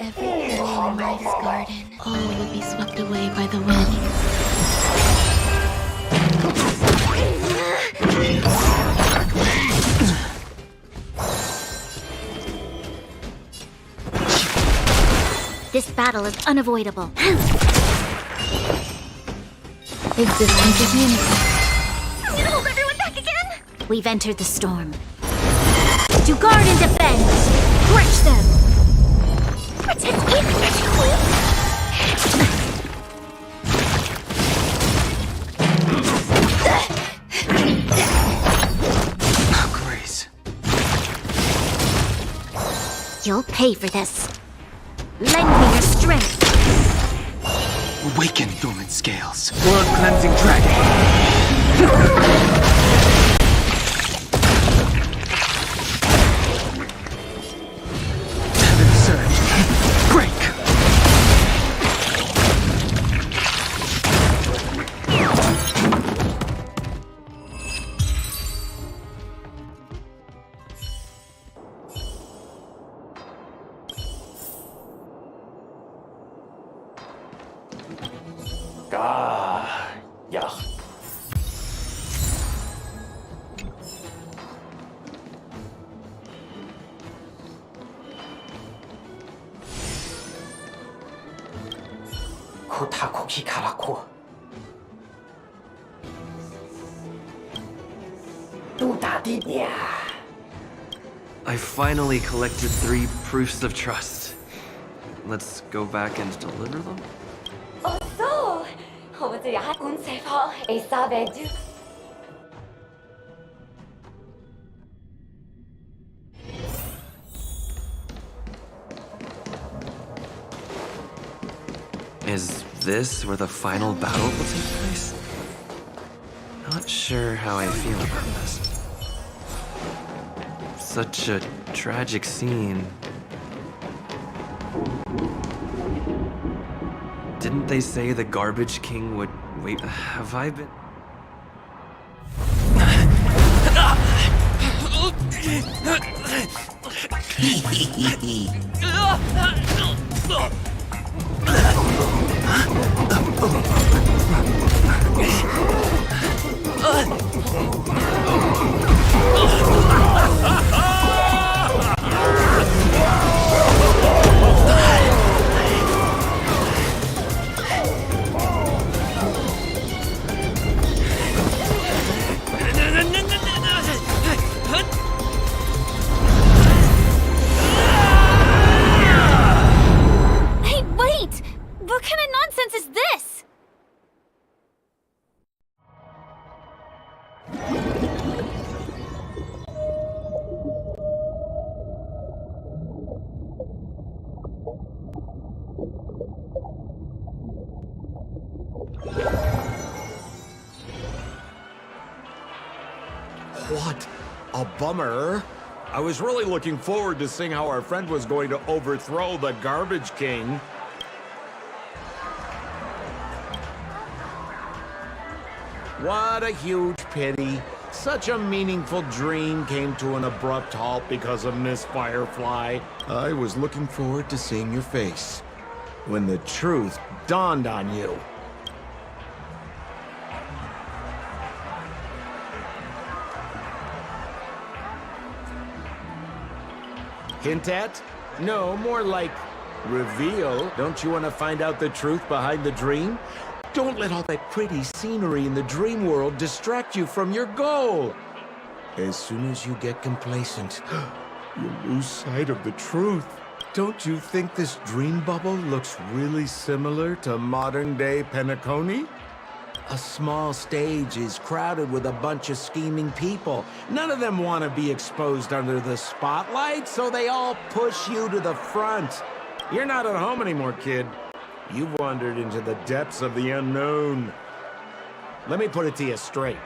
Everything in life's garden, all will be swept away by the wind.
This battle is unavoidable. Existence is uniform. I'm gonna hold everyone back again! We've entered the storm. To guard and defend! Crush them! Protect me!
Grace.
You'll pay for this. Lend me your strength.
Awaken, dormant scales. World cleansing dragon. Heaven surge. Break.
야.
코타코키 가라코. 또 다디냐.
I finally collected 3 proofs of trust. Let's go back and deliver them?
어서. 어머니 운세퍼 에사베주.
Is this where the final battle will take place? Not sure how I feel about this. Such a tragic scene. Didn't they say the Garbage King would wait? Have I been?
Hey, wait! What kind of nonsense is this?
What a bummer. I was really looking forward to seeing how our friend was going to overthrow the Garbage King. What a huge pity. Such a meaningful dream came to an abrupt halt because of Miss Firefly. I was looking forward to seeing your face when the truth dawned on you. Hint at? No, more like reveal. Don't you want to find out the truth behind the dream? Don't let all that pretty scenery in the dream world distract you from your goal. As soon as you get complacent, you lose sight of the truth. Don't you think this dream bubble looks really similar to modern-day Penacony? A small stage is crowded with a bunch of scheming people. None of them want to be exposed under the spotlight, so they all push you to the front. You're not at home anymore, kid. You've wandered into the depths of the unknown. Let me put it to you straight.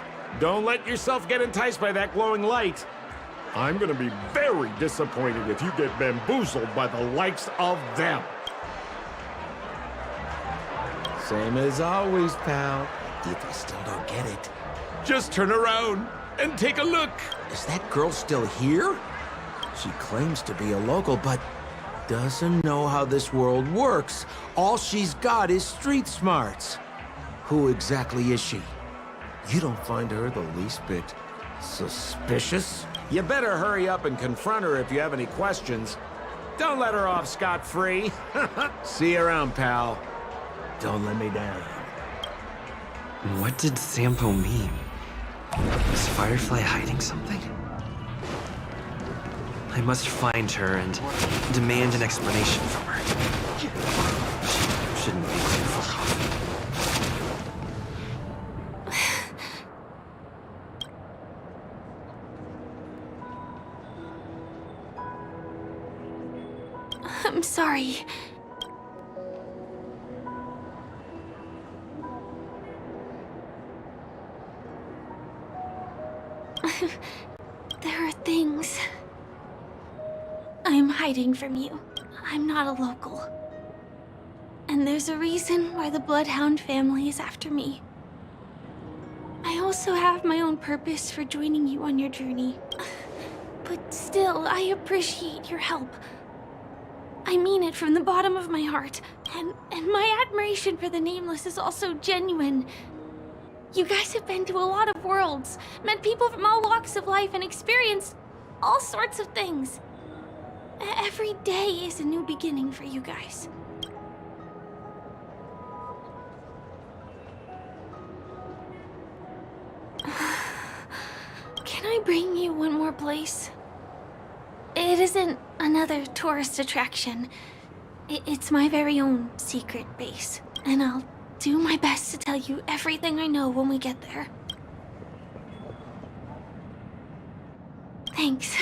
Don't let yourself get enticed by that glowing light. I'm gonna be very disappointed if you get bamboozled by the likes of them. Same as always, pal. If you still don't get it, just turn around and take a look. Is that girl still here? She claims to be a local, but doesn't know how this world works. All she's got is street smarts. Who exactly is she? You don't find her the least bit suspicious? You better hurry up and confront her if you have any questions. Don't let her off scot-free. See you around, pal. Don't let me down.
What did Sampo mean? Was Firefly hiding something? I must find her and demand an explanation from her. She shouldn't be too far off.
I'm sorry. There are things I'm hiding from you. I'm not a local. And there's a reason why the Bloodhound family is after me. I also have my own purpose for joining you on your journey. But still, I appreciate your help. I mean it from the bottom of my heart. And my admiration for the Nameless is also genuine. You guys have been to a lot of worlds, met people from all walks of life, and experienced all sorts of things. Every day is a new beginning for you guys. Can I bring you one more place? It isn't another tourist attraction. It's my very own secret base, and I'll do my best to tell you everything I know when we get there. Thanks.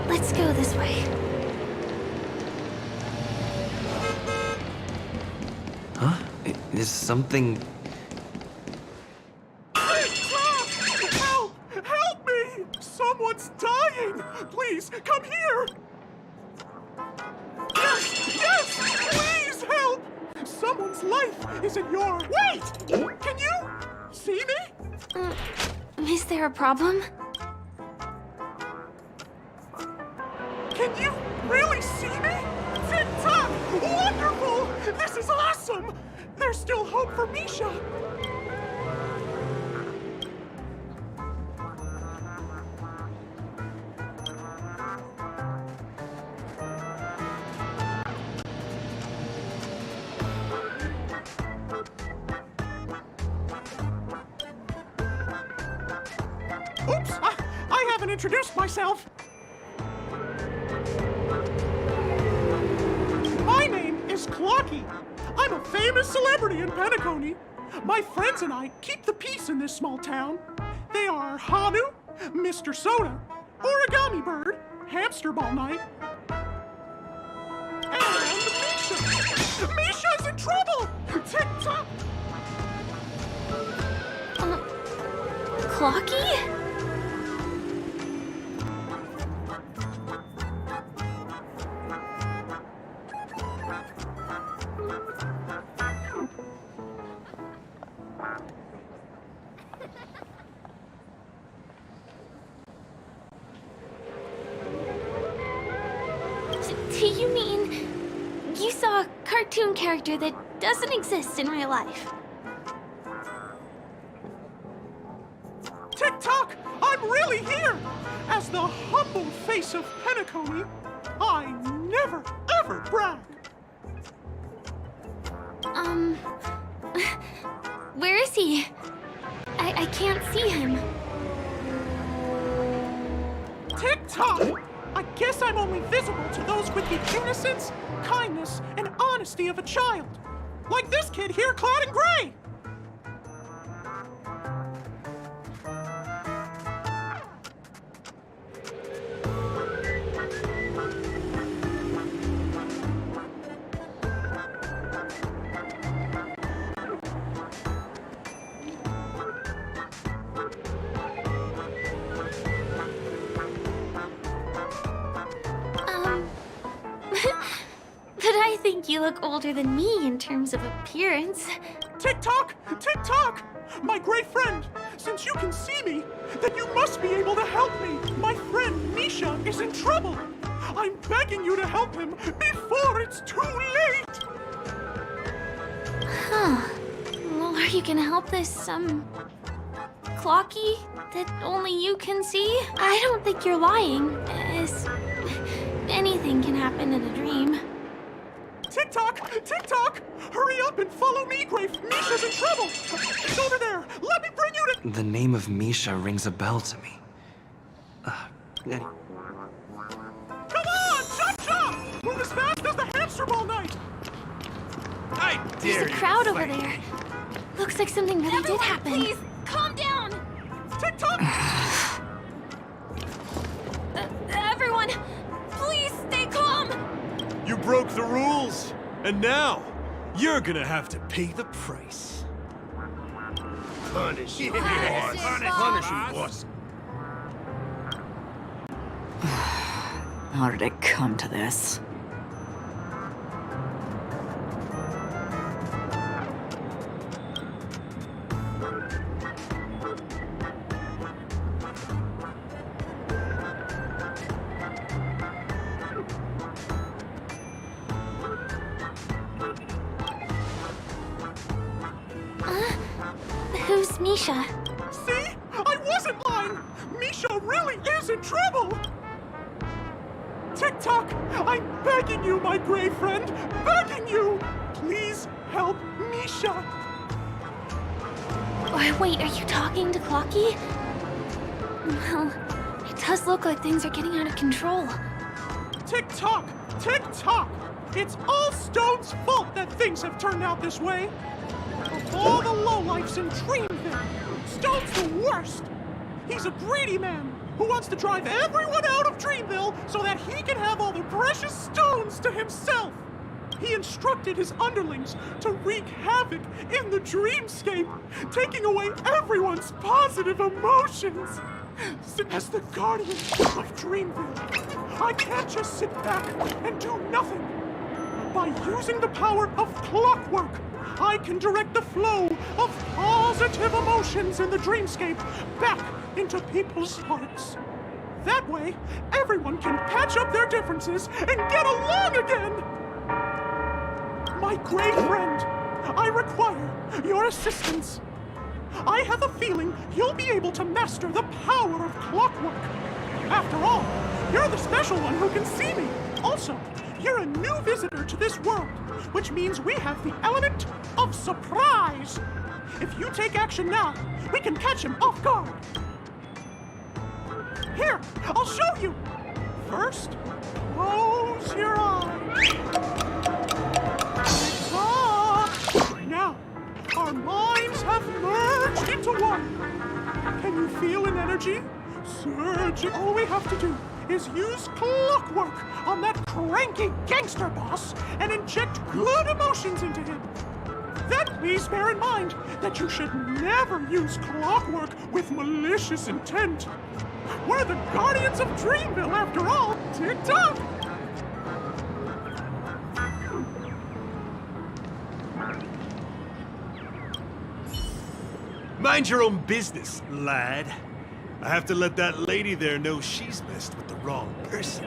Let's go this way.
Huh? Is something...
Help! Help me! Someone's dying! Please, come here! Yes! Yes! Please help! Someone's life is in your... Wait! Can you see me?
Is there a problem?
Can you really see me? Tick-tock! Wonderful! This is awesome! There's still hope for Misha! Oops! I haven't introduced myself! My name is Clocky. I'm a famous celebrity in Penacony. My friends and I keep the peace in this small town. They are Hanu, Mr. Soda, Origami Bird, Hamster Ball Night, and trouble! Tick-tock!
Clocky? Do you mean you saw a cartoon character that doesn't exist in real life?
Tick-tock! I'm really here! As the humble face of Penacony, I never, ever brag!
Where is he? I can't see him.
Tick-tock! I guess I'm only visible to those with the innocence, kindness, and honesty of a child. Like this kid here clad in gray!
But I think you look older than me in terms of appearance.
Tick-tock! Tick-tock! My great friend, since you can see me, then you must be able to help me. My friend Misha is in trouble. I'm begging you to help him before it's too late!
Huh. Well, are you gonna help this, Clocky that only you can see? I don't think you're lying, as anything can happen in a dream.
Tick-tock! Tick-tock! Hurry up and follow me, Grafe! Misha's in trouble! He's over there! Let me bring you to—
The name of Misha rings a bell to me.
Come on! Chop chop! Move as fast as the hamster ball knight!
I dare There's a crowd over there. Looks like something really did happen.
Please, calm down!
Tick-tock!
Everyone, please stay calm!
You broke the rules, and now you're gonna have to pay the price.
Punish him,
Yes.
Punish him, boss.
How did it come to this?
Who's Misha?
See? I wasn't lying! Misha really is in trouble! Tick-tock! I'm begging you, my brave friend! Begging you! Please help Misha!
Wait, are you talking to Clocky? Well, it does look like things are getting out of control.
Tick-tock! Tick-tock! It's all Stone's fault that things have turned out this way! Of all the lowlifes in Dreamville, Stone's the worst! He's a greedy man who wants to drive everyone out of Dreamville so that he can have all the precious stones to himself! He instructed his underlings to wreak havoc in the dreamscape, taking away everyone's positive emotions! As the guardian of Dreamville, I can't just sit back and do nothing! By using the power of clockwork, I can direct the flow of positive emotions in the dreamscape back into people's hearts. That way, everyone can patch up their differences and get along again! My great friend, I require your assistance. I have a feeling you'll be able to master the power of clockwork. After all, you're the special one who can see me. Also, you're a new visitor to this world, which means we have the element of surprise. If you take action now, we can catch him off guard. Here, I'll show you. First, close your eyes. Now, our minds have merged into one. Can you feel an energy surge? All we have to do is use clockwork on that cranky gangster boss and inject good emotions into him. Then please bear in mind that you should never use clockwork with malicious intent. We're the Guardians of Dreamville after all. Tick-tock!
Mind your own business, lad. I have to let that lady there know she's messed with the wrong person.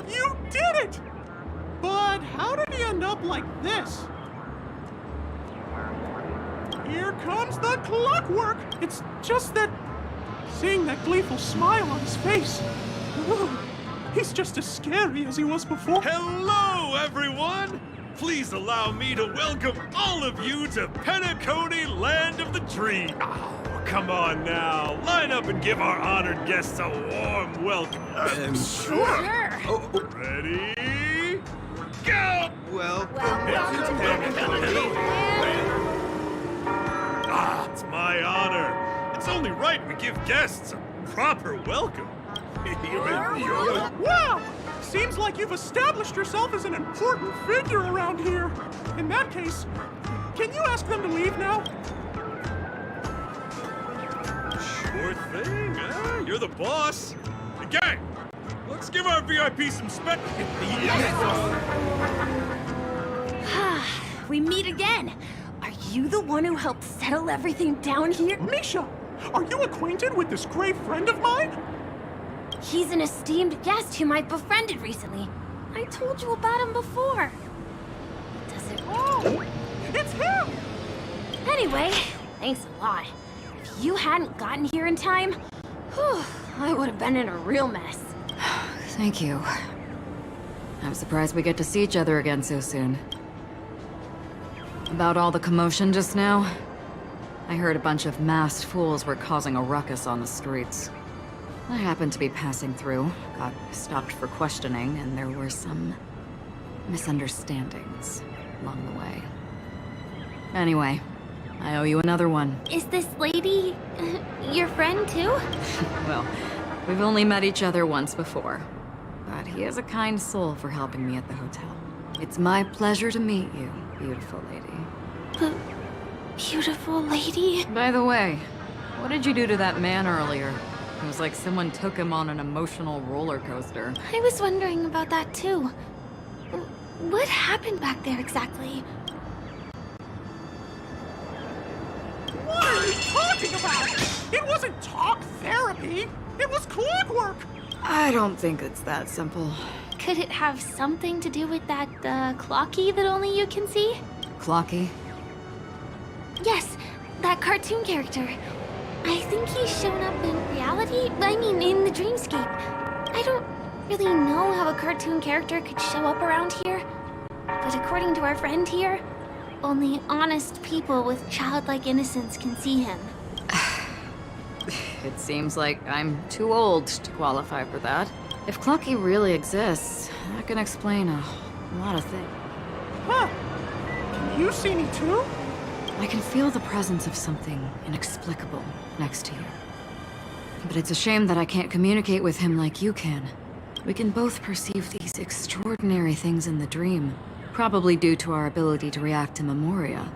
You did it! But how did he end up like this? Here comes the clockwork! It's just that... seeing that gleeful smile on his face... Ooh, he's just as scary as he was before.
Hello, everyone! Please allow me to welcome all of you to Penacony, Land of the Dream. Oh, come on now. Line up and give our honored guests a warm welcome.
Sure.
Ready? Go! Welcome to Penacony. Ah, it's my honor. It's only right we give guests a proper welcome.
Wow! Seems like you've established yourself as an important figure around here. In that case, can you ask them to leave now?
Sure thing, huh? You're the boss. Hey, gang, let's give our VIP some
We meet again. Are you the one who helped settle everything down here?
Misha, are you acquainted with this great friend of mine?
He's an esteemed guest whom I befriended recently. I told you about him before. Does it...
Oh, it's him!
Anyway, thanks a lot. If you hadn't gotten here in time, whew, I would have been in a real mess.
Thank you. I'm surprised we get to see each other again so soon. About all the commotion just now, I heard a bunch of masked fools were causing a ruckus on the streets. I happened to be passing through, got stopped for questioning, and there were some misunderstandings along the way. Anyway, I owe you another one.
Is this lady your friend too?
Well, we've only met each other once before, but he is a kind soul for helping me at the hotel. It's my pleasure to meet you, beautiful lady.
Beautiful lady?
By the way, what did you do to that man earlier? It was like someone took him on an emotional roller coaster.
I was wondering about that too. What happened back there exactly?
What are you talking about? It wasn't talk therapy. It was clockwork.
I don't think it's that simple.
Could it have something to do with that clocky that only you can see?
Clocky?
Yes, that cartoon character. I think he's shown up in reality. I mean, in the dreamscape. I don't really know how a cartoon character could show up around here. But according to our friend here, only honest people with childlike innocence can see him.
It seems like I'm too old to qualify for that. If Clocky really exists, that can explain a lot of things.
Huh. Can you see me too?
I can feel the presence of something inexplicable next to you. But it's a shame that I can't communicate with him like you can. We can both perceive these extraordinary things in the dream, probably due to our ability to react to memoria.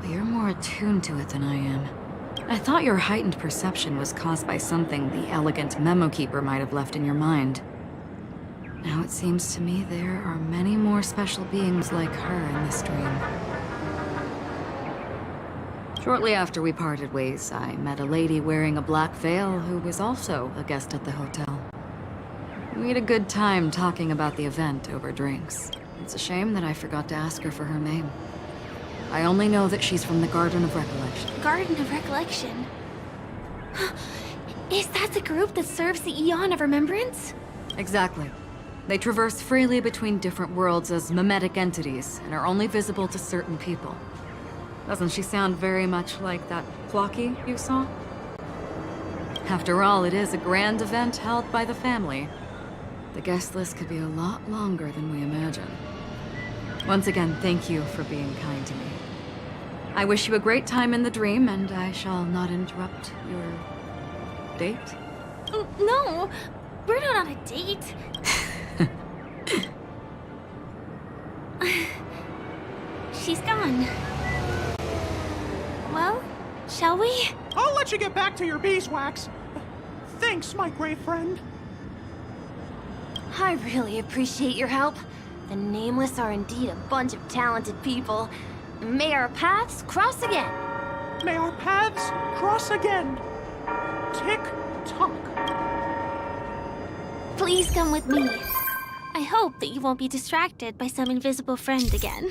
But you're more attuned to it than I am. I thought your heightened perception was caused by something the elegant memo keeper might have left in your mind. Now it seems to me there are many more special beings like her in this dream. Shortly after we parted ways, I met a lady wearing a black veil who was also a guest at the hotel. We had a good time talking about the event over drinks. It's a shame that I forgot to ask her for her name. I only know that she's from the Garden of Recollection.
Garden of Recollection? Is that the group that serves the Eon of Remembrance?
Exactly. They traverse freely between different worlds as mimetic entities and are only visible to certain people. Doesn't she sound very much like that Plocky you saw? After all, it is a grand event held by the family. The guest list could be a lot longer than we imagine. Once again, thank you for being kind to me. I wish you a great time in the dream, and I shall not interrupt your date.
No, we're not on a date. She's gone. Well, shall we?
I'll let you get back to your beeswax. Thanks, my gray friend.
I really appreciate your help. The Nameless are indeed a bunch of talented people. May our paths cross again.
May our paths cross again. Tick-tock.
Please come with me. I hope that you won't be distracted by some invisible friend again.